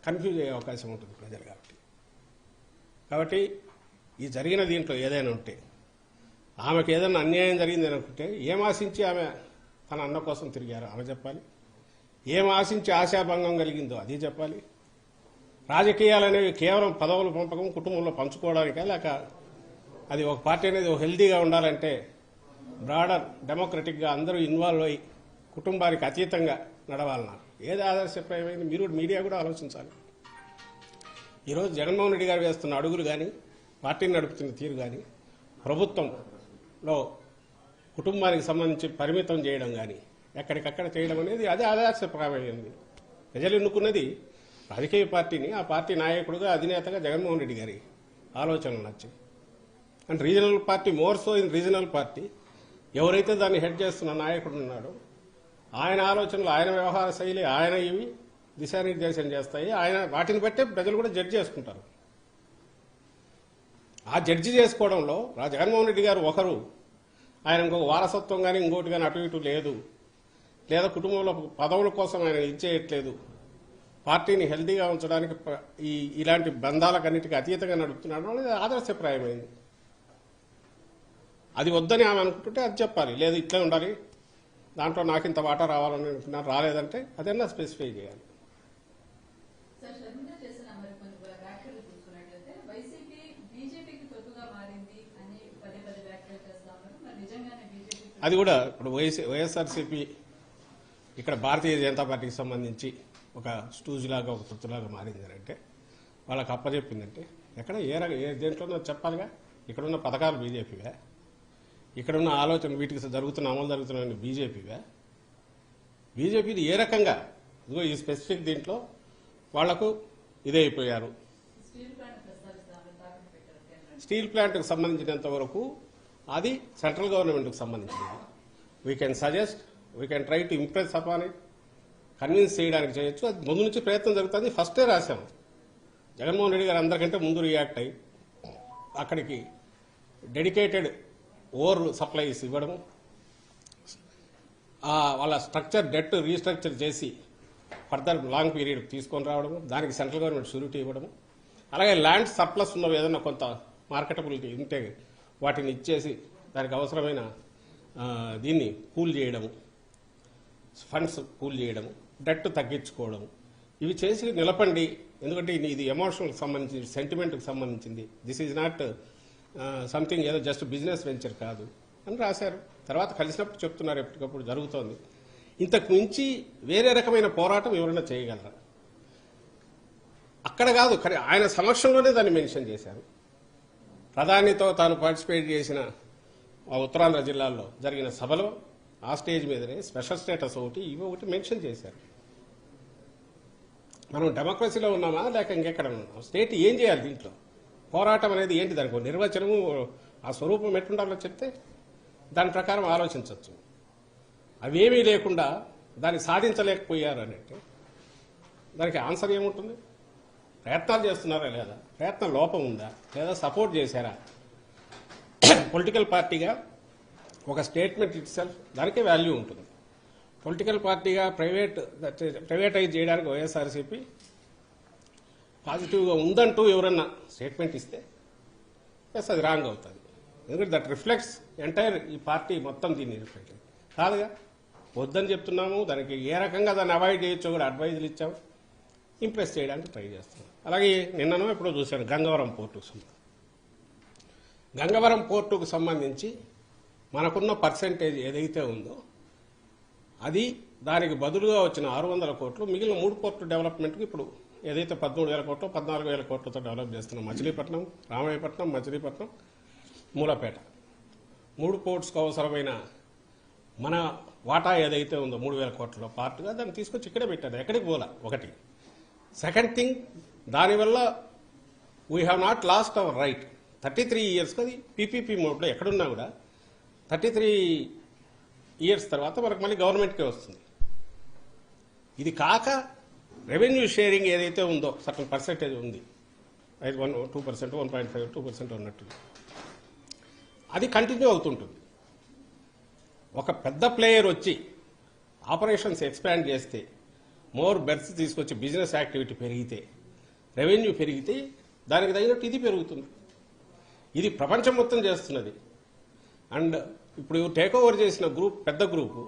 కన్ఫ్యూజ్ అయ్యే అవకాశం ఉంటుంది ప్రజలు. కాబట్టి ఈ జరిగిన దీంట్లో ఏదైనా ఉంటే, ఆమెకు ఏదైనా అన్యాయం జరిగింది అనుకుంటే ఏం ఆశించి ఆమె తన అన్న కోసం తిరిగారో ఆమె చెప్పాలి, ఏం ఆశించి ఆశాభంగం కలిగిందో అది చెప్పాలి. రాజకీయాలనేవి కేవలం పదవులు పంపకం, కుటుంబంలో పంచుకోవడానికే, లేక అది ఒక పార్టీ అనేది హెల్దీగా ఉండాలంటే బ్రాడర్ డెమోక్రటిక్గా అందరూ ఇన్వాల్వ్ అయ్యి కుటుంబానికి అతీతంగా నడవాలన్నా ఏది ఆదర్శప్రాయమైంది? మీరు మీడియా కూడా ఆలోచించాలి. ఈరోజు జగన్మోహన్ రెడ్డి గారు వేస్తున్న అడుగులు కానీ, పార్టీని నడుపుతున్న తీరు కానీ, ప్రభుత్వంలో కుటుంబానికి సంబంధించి పరిమితం చేయడం కానీ, ఎక్కడికక్కడ చేయడం అనేది అదే ఆదర్శప్రాయమైంది. ప్రజలు ఎన్నుకున్నది రాజకీయ పార్టీని, ఆ పార్టీ నాయకుడుగా అధినేతగా జగన్మోహన్ రెడ్డి గారి ఆలోచనలు నచ్చి, and regional party more so in regional party ఎవరైతే దాన్ని హెడ్ చేస్తున్న నాయకుడు ఉన్నాడో ఆయన ఆలోచనలు, ఆయన వ్యవహార శైలి, ఆయన ఇవి దిశానిర్దేశం చేస్తాయి. ఆయన వాటిని బట్టే ప్రజలు కూడా జడ్జి చేసుకుంటారు. ఆ జడ్జి చేసుకోవడంలో జగన్మోహన్ రెడ్డి గారు ఒకరు, ఆయన ఇంకొక వారసత్వం కానీ ఇంకోటి కానీ అటు ఇటు లేదు, లేదా కుటుంబంలో పదవుల కోసం ఆయన ఇచ్చేయట్లేదు, పార్టీని హెల్దీగా ఉంచడానికి ఇలాంటి బంధాలకన్నిటికీ అతీతంగా నడుపుతున్నాడు అనేది ఆదర్శప్రాయమైంది. అది వద్దని ఆమె అనుకుంటుంటే అది చెప్పాలి, లేదు ఇట్లే ఉండాలి, దాంట్లో నాకు ఇంత వాటా రావాలని అనుకున్నాను, రాలేదంటే అదన్నా స్పెసిఫై చేయాలి. అది కూడా ఇప్పుడు వైఎస్ఆర్సీపీ ఇక్కడ భారతీయ జనతా పార్టీకి సంబంధించి ఒక స్టూజ్ లాగా ఒక తొత్తులాగా మారింది అంటే వాళ్ళకి అప్పచెప్పిందంటే ఎక్కడ ఏ దేంట్లోనో చెప్పాలిగా. ఇక్కడున్న పథకాలు బీజేపీవే, ఇక్కడున్న ఆలోచన వీటికి అమలు జరుగుతున్న బీజేపీవే. బీజేపీది ఏ రకంగా ఇదిగో ఈ స్పెసిఫిక్ దీంట్లో వాళ్లకు ఇదే అయిపోయారు. స్టీల్ ప్లాంట్కి సంబంధించినంత వరకు అది సెంట్రల్ గవర్నమెంట్కి సంబంధించింది. We can suggest, we can try to impress upon it, convince చేయడానికి చేయొచ్చు. అది ముందు నుంచి ప్రయత్నం జరుగుతుంది. ఫస్టే రాశాము. జగన్మోహన్ రెడ్డి గారు అందరికంటే ముందు రియాక్ట్ అయ్యి అక్కడికి డెడికేటెడ్ ఓవర్ సప్లైస్ ఇవ్వడము, వాళ్ళ స్ట్రక్చర్ డెట్ రీస్ట్రక్చర్ చేసి ఫర్దర్ లాంగ్ పీరియడ్ తీసుకొని రావడము, దానికి సెంట్రల్ గవర్నమెంట్ షూరిటీ ఇవ్వడము, అలాగే ల్యాండ్ సర్ప్లస్ ఉన్నవి ఏదైనా కొంత మార్కెటబిలిటీ ఉంటే వాటిని ఇచ్చేసి దానికి అవసరమైన దీన్ని పూల్ చేయడము, ఫండ్స్ పూల్ చేయడము, డెట్ తగ్గించుకోవడము, ఇవి చేసి నిలపండి. ఎందుకంటే ఇది ఎమోషనల్కి సంబంధించింది, సెంటిమెంట్కి సంబంధించింది. దిస్ ఈజ్ నాట్ సంథింగ్ ఏదో జస్ట్ బిజినెస్ వెంచర్ కాదు అని రాశారు. తర్వాత కలిసినప్పుడు చెప్తున్నారు, ఎప్పటికప్పుడు జరుగుతోంది. ఇంతకు మించి వేరే రకమైన పోరాటం ఎవరైనా చేయగలరా? అక్కడ కాదు, కానీ ఆయన సమక్షంలోనే దాన్ని మెన్షన్ చేశారు. ప్రధానితో తాను పార్టిసిపేట్ చేసిన ఉత్తరాంధ్ర జిల్లాల్లో జరిగిన సభలో ఆ స్టేజ్ మీదనే స్పెషల్ స్టేటస్ ఒకటి ఇవి ఒకటి మెన్షన్ చేశారు. మనం డెమోక్రసీలో ఉన్నామా లేక ఇంకెక్కడ ఉన్నామా? స్టేట్ ఏం చేయాలి దీంట్లో? పోరాటం అనేది ఏంటి? దానికి నిర్వచనము, ఆ స్వరూపం ఎట్టుండాలో చెప్తే దాని ప్రకారం ఆలోచించవచ్చు. అవేమీ లేకుండా దాన్ని సాధించలేకపోయారు అని అంటే దానికి ఆన్సర్ ఏముంటుంది? ప్రయత్నాలు చేస్తున్నారా లేదా? ప్రయత్న లోపం ఉందా లేదా సపోర్ట్ చేశారా? పొలిటికల్ పార్టీగా ఒక స్టేట్మెంట్ ఇట్ సెల్ఫ్ దానికే వాల్యూ ఉంటుంది. పొలిటికల్ పార్టీగా ప్రైవేటైజ్ చేయడానికి వైఎస్ఆర్సీపీ పాజిటివ్గా ఉందంటూ ఎవరన్నా స్టేట్మెంట్ ఇస్తే ఎస్ అది రాంగ్ అవుతుంది. ఎందుకంటే దట్ రిఫ్లెక్ట్స్ ఎంటైర్ ఈ పార్టీ మొత్తం దీన్ని రిఫ్లెక్ట్ కాదుగా. వద్దని చెప్తున్నాము, దానికి ఏ రకంగా దాన్ని అవాయిడ్ చేయొచ్చో కూడా అడ్వైజులు ఇచ్చాము, ఇంప్రెస్ చేయడానికి ట్రై చేస్తున్నాం. అలాగే నిన్ననో ఎప్పుడో చూశాను గంగవరం పోర్టుకు సంబంధించి. గంగవరం పోర్టుకు సంబంధించి మనకున్న పర్సెంటేజ్ ఏదైతే ఉందో అది దానికి బదులుగా వచ్చిన 600 కోట్లు మిగిలిన 3 పోర్టు డెవలప్మెంట్కి ఇప్పుడు ఏదైతే 13,000 కోట్లు 14,000 కోట్లతో డెవలప్ చేస్తున్నాం, మచిలీపట్నం, రామాయపట్నం, మచిలీపట్నం, మూలపేట 3 పోర్ట్స్కు అవసరమైన మన వాటా ఏదైతే ఉందో 3,000 కోట్లలో పార్ట్గా దాన్ని తీసుకొచ్చి ఇక్కడే పెట్టారు. ఎక్కడికి పోలా. ఒకటి. సెకండ్ థింగ్, దానివల్ల we have not lost our right. 33 years అది పీపీపీ మోడ్లో ఎక్కడున్నా కూడా 33 years తర్వాత మనకు మళ్ళీ గవర్నమెంట్కే వస్తుంది. ఇది కాక రెవెన్యూ షేరింగ్ ఏదైతే ఉందో సర్టన్ పర్సెంటేజ్ ఉంది, 2%, 1.5%, 2% ఉన్నట్టు అది కంటిన్యూ అవుతుంటుంది. ఒక పెద్ద ప్లేయర్ వచ్చి ఆపరేషన్స్ ఎక్స్పాండ్ చేస్తే, మోర్ బెర్త్స్ తీసుకొచ్చి బిజినెస్ యాక్టివిటీ పెరిగితే, రెవెన్యూ పెరిగితే దానికి తగినట్టు ఇది పెరుగుతుంది. ఇది ప్రపంచం మొత్తం చేస్తున్నది. అండ్ ఇప్పుడు టేక్ ఓవర్ చేసిన గ్రూప్ పెద్ద గ్రూపు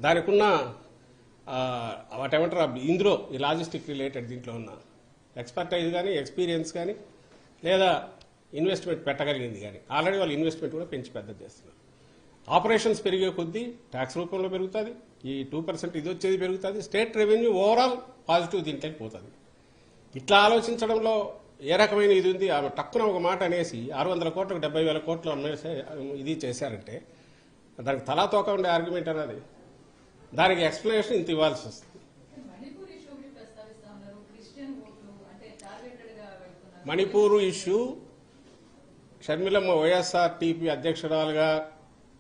దానికి ఉన్న వాటేమంటారు ఇందులో ఈ లాజిస్టిక్ రిలేటెడ్ దీంట్లో ఉన్న ఎక్స్పర్టైజ్ కానీ ఎక్స్పీరియన్స్ కానీ లేదా ఇన్వెస్ట్మెంట్ పెట్టగలిగింది కానీ ఆల్రెడీ వాళ్ళు ఇన్వెస్ట్మెంట్ కూడా పెంచి పెద్దది చేస్తున్నారు. ఆపరేషన్స్ పెరిగే కొద్దీ ట్యాక్స్ రూపంలో పెరుగుతుంది, ఈ 2% ఇది వచ్చేది పెరుగుతుంది, స్టేట్ రెవెన్యూ ఓవరాల్ పాజిటివ్ దీంట్లోకి పోతుంది. ఇట్లా ఆలోచించడంలో ఏ రకమైన ఇది ఉంది? ఆమె టక్కున ఒక మాట అనేసి 600 కోట్లకు 70,000 కోట్లు అమ్మేసే ఇది చేశారంటే దానికి తలా తోక ఉండే ఆర్గ్యుమెంట్ అనేది, దానికి ఎక్స్ప్లెనేషన్ ఇంత ఇవ్వాల్సి వస్తుంది. మణిపూర్ ఇష్యూ షర్మిలమ్మ వైఎస్ఆర్టీపీ అధ్యక్షురాలుగా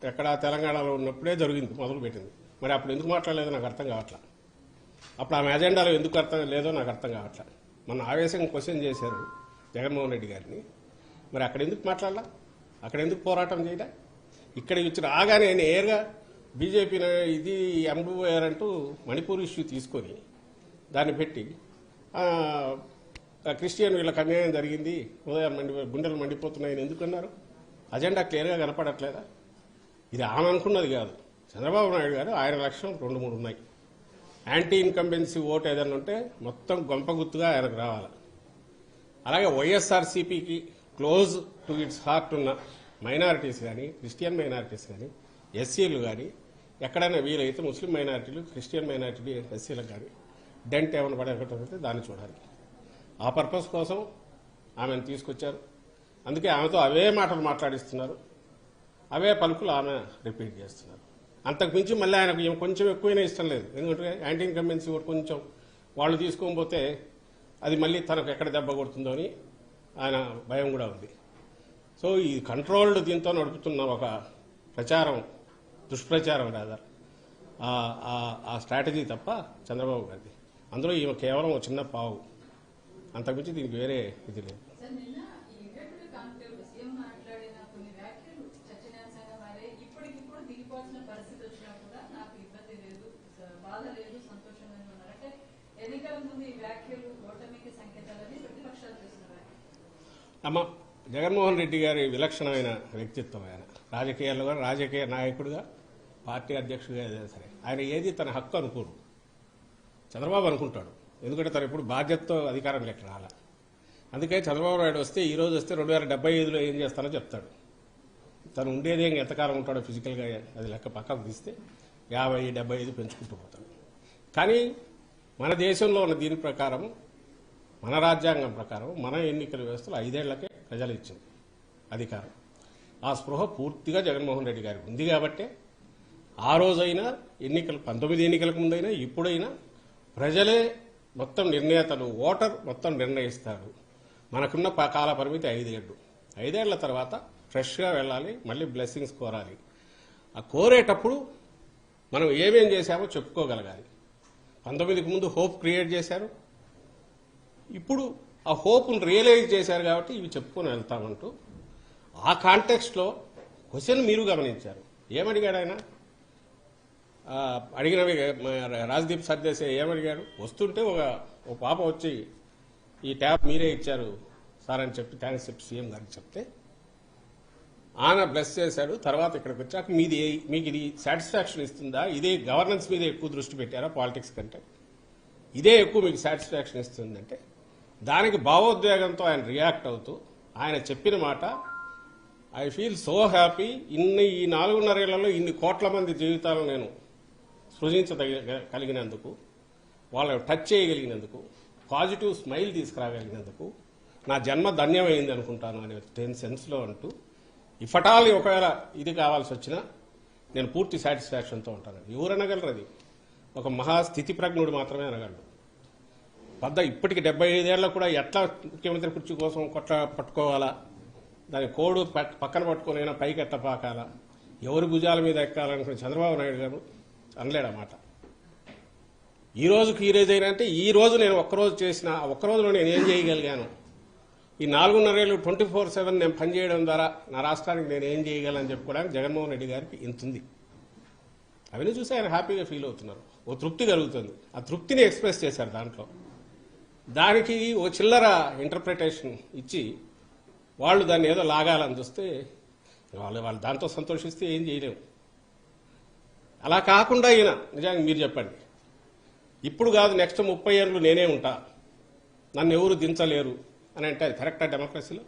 ఎక్కడ తెలంగాణలో ఉన్నప్పుడే జరిగింది, మొదలుపెట్టింది. మరి అప్పుడు ఎందుకు మాట్లాడలేదో నాకు అర్థం కావట్లా. అప్పుడు ఆమె అజెండాలో ఎందుకు అర్థం లేదో నాకు అర్థం కావట్లా. మన ఆవేశంగా క్వశ్చన్ చేశారు జగన్మోహన్ రెడ్డి గారిని, మరి అక్కడ ఎందుకు మాట్లాడాలా? అక్కడ ఎందుకు పోరాటం చేయలే? ఇక్కడ ఇచ్చిన ఆగానే నేరుగా బీజేపీ ఇది ఎంబూఆర్ అంటూ మణిపూర్ ఇష్యూ తీసుకొని దాన్ని పెట్టి క్రిస్టియన్ వీళ్ళకి అన్యాయం జరిగింది, గుండెలు మండిపోతున్నాయని ఎందుకన్నారు? అజెండా క్లియర్గా కనపడట్లేదా? ఇది ఆమె అనుకున్నది కాదు. చంద్రబాబు నాయుడు గారు ఆయన లక్ష్యం 2-3 ఉన్నాయి. యాంటీ ఇన్కంబెన్సీ ఓటు ఏదైనా ఉంటే మొత్తం గొంపగుత్తుగా ఆయనకు రావాలి. అలాగే వైఎస్ఆర్సీపీకి క్లోజ్ టు ఇట్స్ హార్ట్ ఉన్న మైనారిటీస్ కానీ, క్రిస్టియన్ మైనారిటీస్ కానీ, ఎస్సీలు కానీ, ఎక్కడైనా వీలైతే ముస్లిం మైనారిటీలు, క్రిస్టియన్ మైనారిటీ, ఎస్సీలకు కానీ డెంట్ ఏమైనా పడకపోతే దాన్ని చూడాలి. ఆ పర్పస్ కోసం ఆమెను తీసుకొచ్చారు. అందుకే ఆమెతో అవే మాటలు మాట్లాడిస్తున్నారు, అవే పలుకులు ఆమె రిపీట్ చేస్తున్నారు. అంతకుమించి మళ్ళీ ఆయనకు కొంచెం ఎక్కువైనా ఇష్టం లేదు. ఎందుకంటే యాంటీ ఇన్కంబెన్సీ ఓటు కొంచెం వాళ్ళు తీసుకోకపోతే అది మళ్ళీ తనకు ఎక్కడ దెబ్బ కొడుతుందో అని ఆయన భయం కూడా ఉంది. సో ఈ కంట్రోల్డ్ దీంతో నడుపుతున్న ఒక ప్రచారం, దుష్ప్రచారం రాదా ఆ స్ట్రాటజీ తప్ప చంద్రబాబు గారిది. అందులో ఈమె కేవలం ఒక చిన్న పావు, అంతకుమించి దీనికి వేరే ఇది లేదు. అమ్మ, జగన్మోహన్ రెడ్డి గారి విలక్షణమైన వ్యక్తిత్వం. ఆయన రాజకీయాల్లో కూడా రాజకీయ నాయకుడిగా, పార్టీ అధ్యక్షుడిగా ఏదైనా సరే ఆయన ఏది తన హక్కు అనుకోరు. చంద్రబాబు అనుకుంటాడు. ఎందుకంటే తను ఇప్పుడు బాధ్యతతో అధికారం లెక్క రాల. అందుకే చంద్రబాబు నాయుడు వస్తే, ఈ రోజు వస్తే 2075లో ఏం చేస్తానో చెప్తాడు. తను ఉండేది ఎంతకాలం ఉంటాడో ఫిజికల్గా అది లెక్క పక్కకు తీస్తే 50-75 పెంచుకుంటూ పోతాడు. కానీ మన దేశంలో ఉన్న దీని ప్రకారం, మన రాజ్యాంగం ప్రకారం, మన ఎన్నికల వ్యవస్థలో 5 ఏళ్లకే ప్రజలు ఇచ్చింది అధికారం. ఆ స్పృహ పూర్తిగా జగన్మోహన్ రెడ్డి గారికి ఉంది. కాబట్టే ఆ రోజైనా ఎన్నికలు, 19 ఎన్నికలకు ముందైనా ఇప్పుడైనా ప్రజలే మొత్తం నిర్ణేతలు, ఓటర్ మొత్తం నిర్ణయిస్తాడు. మనకున్న కాల పరిమితి 5 ఏళ్లు. 5 ఏళ్ల తర్వాత ఫ్రెష్గా వెళ్ళాలి, మళ్ళీ బ్లెస్సింగ్స్ కోరాలి. ఆ కోరేటప్పుడు మనం ఏమేం చేశామో చెప్పుకోగలగాలి. 19కి ముందు హోప్ క్రియేట్ చేశారు, ఇప్పుడు ఆ హోప్ను రియలైజ్ చేశారు. కాబట్టి ఇవి చెప్పుకొని వెళ్తామంటూ ఆ కాంటెక్స్ట్లో క్వశ్చన్ మీరు గమనించారు. ఏమడిగాడు ఆయన? అడిగినవి రాజ్దీప్ సర్దేశాయ్ ఏమడిగాడు? వస్తుంటే ఒక పాప వచ్చి ఈ ట్యాబ్ మీరే ఇచ్చారు సార్ అని చెప్పి థ్యాంక్స్ చెప్పి సీఎం గారికి చెప్తే ఆయన బ్లెస్ చేశాడు. తర్వాత ఇక్కడికి వచ్చాక మీకు ఇది సాటిస్ఫాక్షన్ ఇస్తుందా? ఇదే గవర్నెన్స్ మీద ఎక్కువ దృష్టి పెట్టారా పాలిటిక్స్ కంటే? ఇదే ఎక్కువ మీకు సాటిస్ఫాక్షన్ ఇస్తుందంటే దానికి భావోద్వేగంతో ఆయన రియాక్ట్ అవుతూ ఆయన చెప్పిన మాట, ఐ ఫీల్ సో హ్యాపీ, ఈ 4.5 ఏళ్లలో ఇన్ని కోట్ల మంది జీవితాలను నేను సృజించగలిగినందుకు, వాళ్ళని టచ్ చేయగలిగినందుకు, పాజిటివ్ స్మైల్ తీసుకురాగలిగినందుకు నా జన్మ ధన్యమైంది అనుకుంటాను అనే 10 సెన్స్లో అంటూ, ఇఫటాలి ఒకవేళ ఇది కావాల్సి వచ్చినా నేను పూర్తి సాటిస్ఫాక్షన్తో ఉంటాను. ఎవరు అనగలరు? అది ఒక మహాస్థితి ప్రజ్ఞుడు మాత్రమే అనగలడు. ఇప్పటికి 75 ఏళ్ళకు కూడా ఎట్లా ముఖ్యమంత్రి కుర్చీ కోసం పట్టుకోవాలా, దాని కోడు పక్కన పట్టుకోనైనా పైకి ఎట్లా పాకాలా, ఎవరి భుజాల మీద ఎక్కాలనుకున్న చంద్రబాబు నాయుడు గారు అనలేడన్నమాట. ఈ రోజుకి ఈ రోజు అయినా అంటే ఈ రోజు నేను ఒక్కరోజు చేసిన ఒక్కరోజులో నేను ఏం చేయగలిగాను, ఈ 4.5 ఏళ్ళు 24/7 నేను పనిచేయడం ద్వారా నా రాష్ట్రానికి నేను ఏం చేయగలను చెప్పుకోవడానికి జగన్మోహన్ రెడ్డి గారికి ఇంతుంది. అవన్నీ చూసి ఆయన హ్యాపీగా ఫీల్ అవుతున్నారు. ఓ తృప్తి కలుగుతుంది. ఆ తృప్తిని ఎక్స్ప్రెస్ చేశారు దాంట్లో. దానికి ఓ చిల్లర ఇంటర్ప్రిటేషన్ ఇచ్చి వాళ్ళు దాన్ని ఏదో లాగాలని చూస్తే వాళ్ళు దాంతో సంతోషిస్తే ఏం చేయలేము. అలా కాకుండా ఈయన నిజంగా మీరు చెప్పండి, ఇప్పుడు కాదు నెక్స్ట్ 30 ఏళ్ళు నేనే ఉంటా, నన్ను ఎవరు దించలేరు అని అంటే అది కరెక్టా? డెమోక్రసీలో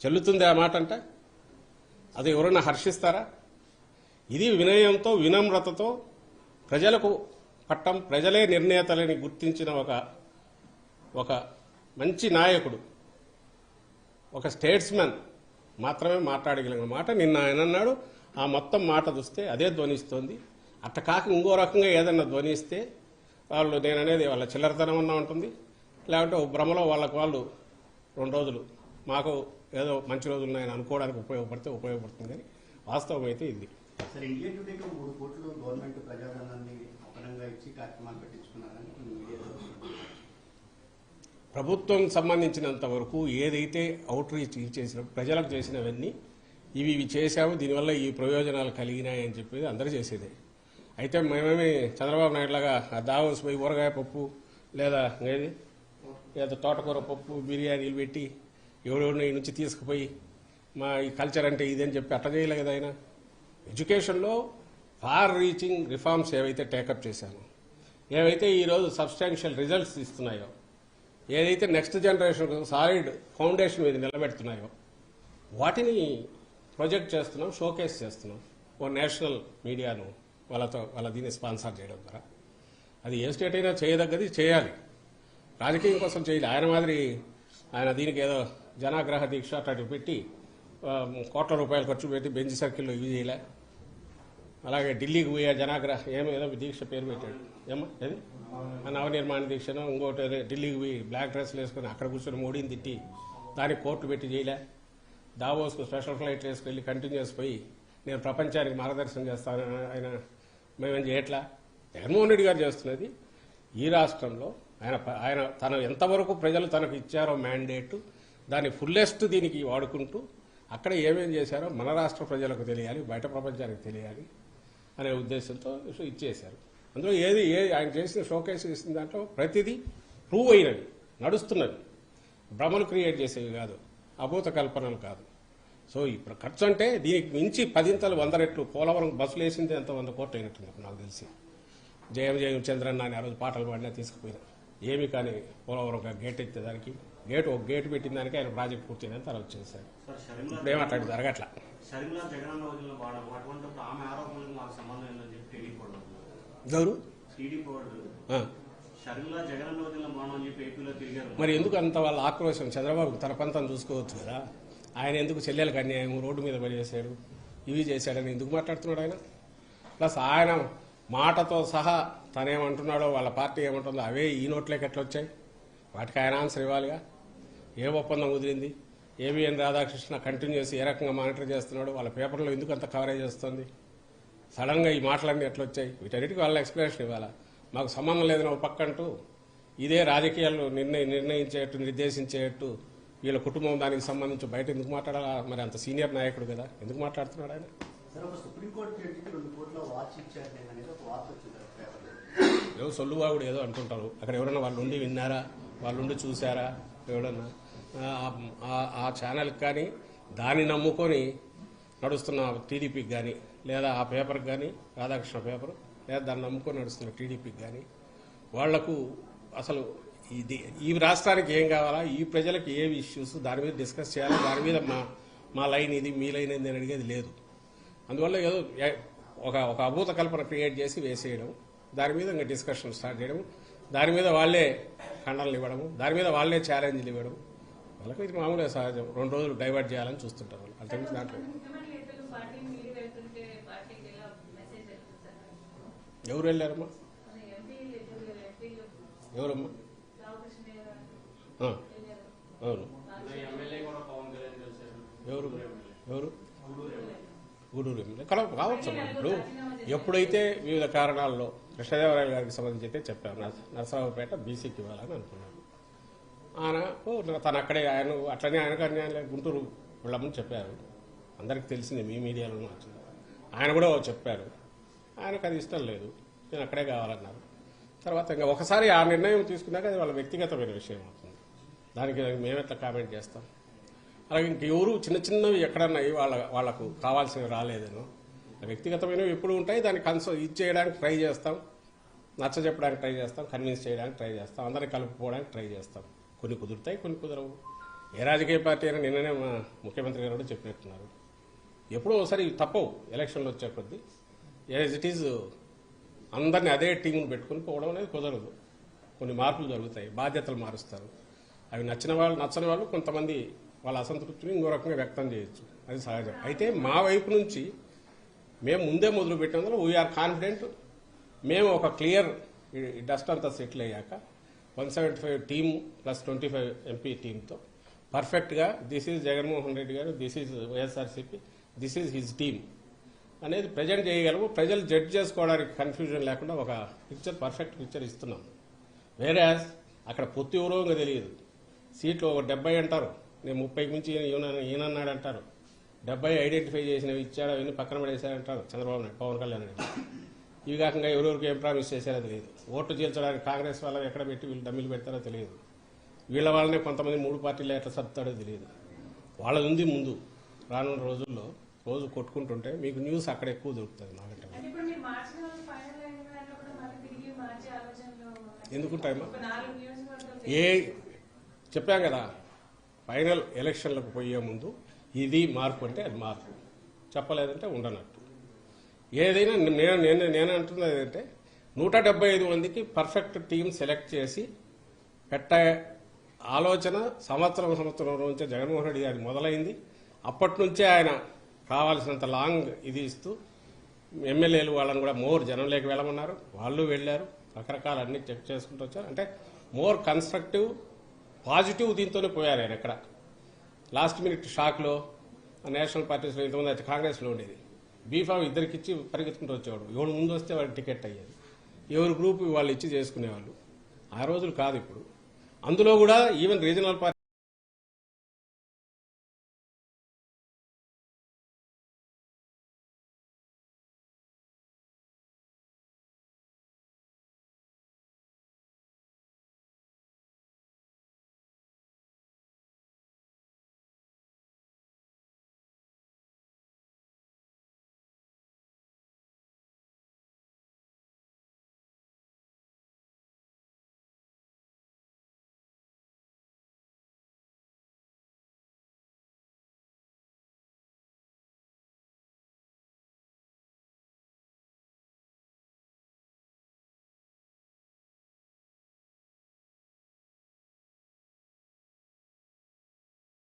చెల్లుతుంది ఆ మాట? అంటే అది ఎవరైనా హర్షిస్తారా? ఇది వినయంతో, వినమ్రతతో ప్రజలకు పట్టం, ప్రజలే నిర్ణేతలని గుర్తించిన ఒక మంచి నాయకుడు, ఒక స్టేట్స్మెన్ మాత్రమే మాట్లాడగలిగిన మాట నిన్న ఆయన అన్నాడు. ఆ మొత్తం మాట చూస్తే అదే ధ్వనిస్తోంది. అట్ట కాక ఇంకో రకంగా ఏదన్నా ధ్వనిస్తే వాళ్ళు నేననేది వాళ్ళ చిల్లరతనం అన్నా ఉంటుంది, లేకుంటే భ్రమలో వాళ్ళకు వాళ్ళు 2 రోజులు మాకు ఏదో మంచి రోజులు ఉన్నాయని అనుకోవడానికి ఉపయోగపడుతుంది. కానీ వాస్తవం అయితే ఇది. సార్, ఇండియా టుడేకి 3 కోట్లు గవర్నమెంట్ ప్రజాధనాన్ని అపనంగా ఇచ్చి కార్యక్రమాలు పెట్టించుకున్నారని ప్రభుత్వం సంబంధించినంత వరకు ఏదైతే అవుట్ రీచ్ చేసిన ప్రజలకు చేసినవన్నీ ఇవి చేశాము, దీనివల్ల ఈ ప్రయోజనాలు కలిగినాయి అని చెప్పేది అందరూ చేసేదే. అయితే మేమేమి చంద్రబాబు నాయుడు లాగా దావోస్ పోయి ఊరగాయ పప్పు లేదా తోటకూర పప్పు బిర్యానీలు పెట్టి ఎవడెవడిని నుంచి తీసుకుపోయి మా ఈ కల్చర్ అంటే ఇదని చెప్పి అట్లా చేయలే కదా ఆయన. ఎడ్యుకేషన్లో ఫార్ రీచింగ్ రిఫార్మ్స్ ఏవైతే టేకప్ చేశామో, ఏవైతే ఈరోజు సబ్స్టాన్షియల్ రిజల్ట్స్ ఇస్తున్నాయో, ఏదైతే నెక్స్ట్ జనరేషన్ సాలిడ్ ఫౌండేషన్ మీద నిలబెడుతున్నాయో వాటిని ప్రొజెక్ట్ చేస్తున్నాం, షోకేస్ చేస్తున్నాం. ఓ నేషనల్ మీడియాను వాళ్ళ దీన్ని స్పాన్సర్ చేయడం ద్వారా అది ఏ స్టేట్ అయినా చేయదగ్గది, చేయాలి. రాజకీయం కోసం చేయాలి. ఆయన మాదిరి ఆయన దీనికి ఏదో జనాగ్రహ దీక్ష అట్లాంటివి పెట్టి కోట్ల రూపాయలు ఖర్చు పెట్టి బెంచ్ సర్కిల్లో ఇవి చేయలే. అలాగే ఢిల్లీకి పోయే జనాగ్రహ ఏదో దీక్ష పేరు పెట్టాడు, ఏమో ఏది నవనిర్మాణ దీక్షను, ఇంకోటి ఢిల్లీకి పోయి బ్లాక్ డ్రెస్లు వేసుకుని అక్కడ కూర్చొని మోడీని తిట్టి దానికి కోర్టు పెట్టి చేయలే. దావోస్కు స్పెషల్ ఫ్లైట్ వేసుకెళ్ళి కంటిన్యూస్ పోయి నేను ప్రపంచానికి మార్గదర్శనం చేస్తాను ఆయన మేమేం చేయట్లా. జగన్మోహన్ రెడ్డి గారు చేస్తున్నది ఈ రాష్ట్రంలో ఆయన తన ఎంతవరకు ప్రజలు తనకు ఇచ్చారో మ్యాండేట్ దాన్ని ఫుల్లెస్ట్ దీనికి వాడుకుంటూ అక్కడ ఏమేం చేశారో మన రాష్ట్ర ప్రజలకు తెలియాలి, బయట ప్రపంచానికి తెలియాలి అనే ఉద్దేశంతో ఇచ్చేశారు. అందులో ఏది ఆయన చేసిన షోకేస్ చేసిన దాంట్లో ప్రతిదీ ప్రూవ్ అయినవి, నడుస్తున్నవి, భ్రమలు క్రియేట్ చేసేవి కాదు, అభూత కల్పనలు కాదు. సో ఇప్పుడు ఖర్చు అంటే దీనికి మించి 10 100 రెట్లు పోలవరం బస్సులు వేసింది ఎంత 100 కోట్లు అయినట్టుంది నాకు తెలిసి. జయం చంద్రన్న అని ఆ రోజు పాటలు పాడినా తీసుకుపోయినా ఏమి కానీ పోలవరం గేట్ ఎత్తేదానికి ఒక గేట్ పెట్టిన దానికి ఆయన ప్రాజెక్ట్ పూర్తయిందని తర్వాత వచ్చేసారు. ఇప్పుడు ఏమట్లాంటి జరగట్లా. మరి ఎందుకు అంత వాళ్ళ ఆక్రోశం? చంద్రబాబు తన పంతం చూసుకోవచ్చు కదా. ఆయన ఎందుకు చెల్లెలకు అన్యాయం రోడ్డు మీద పనిచేశాడు, ఇవి చేశాడని ఎందుకు మాట్లాడుతున్నాడు ఆయన? ప్లస్ ఆయన మాటతో సహా తనేమంటున్నాడో వాళ్ళ పార్టీ ఏమంటుందో అవే ఈ నోట్లోకి ఎట్లా వచ్చాయి? వాటికి ఆయన ఆన్సర్ ఇవ్వాలిగా. ఏ ఒప్పందం కుదిరింది? ఏబిఎన్ రాధాకృష్ణ కంటిన్యూస్ ఏ రకంగా మానిటర్ చేస్తున్నాడు? వాళ్ళ పేపర్లో ఎందుకు అంత కవరేజ్ వస్తుంది? సడన్గా ఈ మాటలన్నీ ఎట్లా వచ్చాయి? వీటన్నిటికీ వాళ్ళ ఎక్స్ప్లెనేషన్ ఇవ్వాలా. మాకు సంబంధం లేదని ఒక పక్కంటూ ఇదే రాజకీయాలు నిర్ణయించేట్టు నిర్దేశించేట్టు వీళ్ళ కుటుంబం దానికి సంబంధించి బయట ఎందుకు మాట్లాడాలా? మరి అంత సీనియర్ నాయకుడు కదా, ఎందుకు మాట్లాడుతున్నాడు ఆయన? ఏదో సొల్లువాగుడు ఏదో అంటుంటారు. అక్కడ ఎవరైనా వాళ్ళు ఉండి విన్నారా, వాళ్ళు ఉండి చూసారా? ఎవడన్నా ఆ ఛానల్కి కానీ దాన్ని నమ్ముకొని నడుస్తున్న టీడీపీకి కానీ లేదా ఆ పేపర్కి కానీ రాధాకృష్ణ పేపర్ లేదా దాన్ని నమ్ముకొని నడుస్తున్న టీడీపీకి కానీ వాళ్లకు అసలు ఈ రాష్ట్రానికి ఏం కావాలా, ఈ ప్రజలకు ఏవి ఇష్యూస్ దాని మీద డిస్కస్ చేయాలా, దాని మీద మా లైన్ ఇది మీ లైన్ ఇది అని అడిగేది లేదు. అందువల్ల ఏదో ఒక అభూత కల్పన క్రియేట్ చేసి వేసేయడం, దాని మీద ఇంకా డిస్కషన్ స్టార్ట్ చేయడం, దాని మీద వాళ్లే ఖండనలు ఇవ్వడము, దాని మీద వాళ్లే ఛాలెంజ్లు ఇవ్వడం, వాళ్ళకి ఇది మామూలుగా సహజం. 2 రోజులు డైవర్ట్ చేయాలని చూస్తుంటారు వాళ్ళు. అంతకుమించి దాంట్లో ఎవరు వెళ్ళారమ్మా? ఎవరమ్మా? అవును, ఎవరు గూడూరు ఎమ్మెల్యే కావచ్చు. ఇప్పుడు ఎప్పుడైతే వివిధ కారణాల్లో కృష్ణదేవరాయలు గారికి సంబంధించి అయితే చెప్పారు నరసరావుపేట బీసీకి ఇవ్వాలని అనుకున్నాను. ఆయన తను అక్కడే ఆయన అట్లనే ఆయనకు అన్యాయం గుంటూరు వెళ్ళమని చెప్పారు. అందరికి తెలిసింది, మీ మీడియాలో వచ్చింది. ఆయన కూడా చెప్పారు, ఆయనకు అది ఇష్టం లేదు, నేను అక్కడే కావాలన్నారు. తర్వాత ఇంకా ఒకసారి ఆ నిర్ణయం తీసుకున్నాక అది వాళ్ళ వ్యక్తిగతమైన విషయం అవుతుంది. దానికి మేమెట్లా కామెంట్ చేస్తాం? అలాగే ఇంకెవరు చిన్నవి ఎక్కడన్నా వాళ్లకు కావాల్సినవి రాలేదనో వ్యక్తిగతమైనవి ఎప్పుడు ఉంటాయి. దాన్ని ఇది చేయడానికి ట్రై చేస్తాం, నచ్చ చెప్పడానికి ట్రై చేస్తాం, కన్విన్స్ చేయడానికి ట్రై చేస్తాం, అందరినీ కలుపుకోవడానికి ట్రై చేస్తాం. కొన్ని కుదురుతాయి, కొన్ని కుదరవు. ఏ రాజకీయ పార్టీ అయినా నిన్ననే మా ముఖ్యమంత్రి గారు కూడా చెప్పినట్టున్నారు, ఎప్పుడో ఒకసారి తప్పవు ఎలక్షన్లు వచ్చే కొద్దీ. యాజ్ ఇట్ ఈజ్ అందరినీ అదే టీంను పెట్టుకుని పోవడం అనేది కుదరదు. కొన్ని మార్పులు జరుగుతాయి, బాధ్యతలు మారుస్తారు. అవి నచ్చని వాళ్ళు కొంతమంది వాళ్ళ అసంతృప్తిని ఇంకో రకంగా వ్యక్తం చేయొచ్చు, అది సహజం. అయితే మా వైపు నుంచి మేము ముందే మొదలు పెట్టినందులో వీఆర్ కాన్ఫిడెంట్. మేము ఒక క్లియర్ డస్ట్ అంతా సెటిల్ అయ్యాక 175 టీమ్ ప్లస్ 25 ఎంపీ టీంతో పర్ఫెక్ట్గా దిస్ ఈజ్ జగన్మోహన్ రెడ్డి గారు, this is YSRCP, this is his team అనేది ప్రజెంట్ చేయగలము. ప్రజలు జడ్జ్ చేసుకోవడానికి కన్ఫ్యూజన్ లేకుండా ఒక పర్ఫెక్ట్ పిక్చర్ ఇస్తున్నాం. వేరే అక్కడ పొత్తు ఎవరో ఇంకా తెలియదు. సీట్లు ఒక 70 అంటారు, నేను 30కి మించి ఈయనన్నాడు అంటారు. 70 ఐడెంటిఫై చేసినవి ఇచ్చాడు, అవన్నీ పక్కన పడేశారంటారు చంద్రబాబు నాయుడు, పవన్ కళ్యాణ్ రెడ్డి. ఇవి కాకుండా ఎవరెవరికి ఏం ప్రామిస్ చేశారో తెలియదు. ఓట్లు చేర్చడానికి కాంగ్రెస్ వాళ్ళని ఎక్కడ పెట్టి వీళ్ళు డమ్మీలు పెడతారో తెలియదు. వీళ్ళ వాళ్ళనే కొంతమంది 3 పార్టీలు ఎట్లా సర్దుతాడో తెలియదు. వాళ్ళది ఉంది ముందు. రానున్న రోజుల్లో రోజు కొట్టుకుంటుంటే మీకు న్యూస్ అక్కడ ఎక్కువ దొరుకుతుంది నాకంటే. అంటే ఇప్పుడు మీరు మార్చిన వాళ్ళు ఫైనల్ అయిన దాంట్లో కూడా మళ్ళీ తిరిగి మార్చే ఆలోచనలో ఎందుకుంటాయమ్మా? ఒక 4 నియోజకవర్గాలు చెప్పాం కదా, ఫైనల్ ఎలక్షన్లకు పోయే ముందు ఇది మార్పు అంటే అది మార్పు, చెప్పలేదంటే ఉండనట్టు. ఏదైనా నేను అంటున్నది ఏంటంటే 175 మందికి పర్ఫెక్ట్ టీం సెలెక్ట్ చేసి పెట్టే ఆలోచన సంవత్సరం నుంచే జగన్మోహన్ రెడ్డి గారి మొదలైంది. అప్పటి నుంచే ఆయన కావాల్సినంత లాంగ్ ఇది ఇస్తూ ఎమ్మెల్యేలు వాళ్ళని కూడా మోర్ జనంలోకి వెళ్ళమన్నారు, వాళ్ళు వెళ్ళారు, రకరకాల అన్ని చెక్ చేసుకుంటూ వచ్చారు. అంటే మోర్ కన్స్ట్రక్టివ్ పాజిటివ్ దీంతోనే పోయారు ఆయన. ఎక్కడ లాస్ట్ మినిట్ షాక్లో నేషనల్ పార్టీస్లో ఇంతమంది అయితే కాంగ్రెస్లో ఉండేది, బీఫామ్ ఇద్దరికిచ్చి పరిగెత్తుకుంటూ వచ్చేవాడు, ఎవరు ముందు వస్తే వాడికి టికెట్ అయ్యేది, ఎవరి గ్రూప్ వాళ్ళు ఇచ్చి చేసుకునేవాళ్ళు. ఆ రోజులు కాదు ఇప్పుడు. అందులో కూడా ఈవెన్ రీజనల్ పార్టీ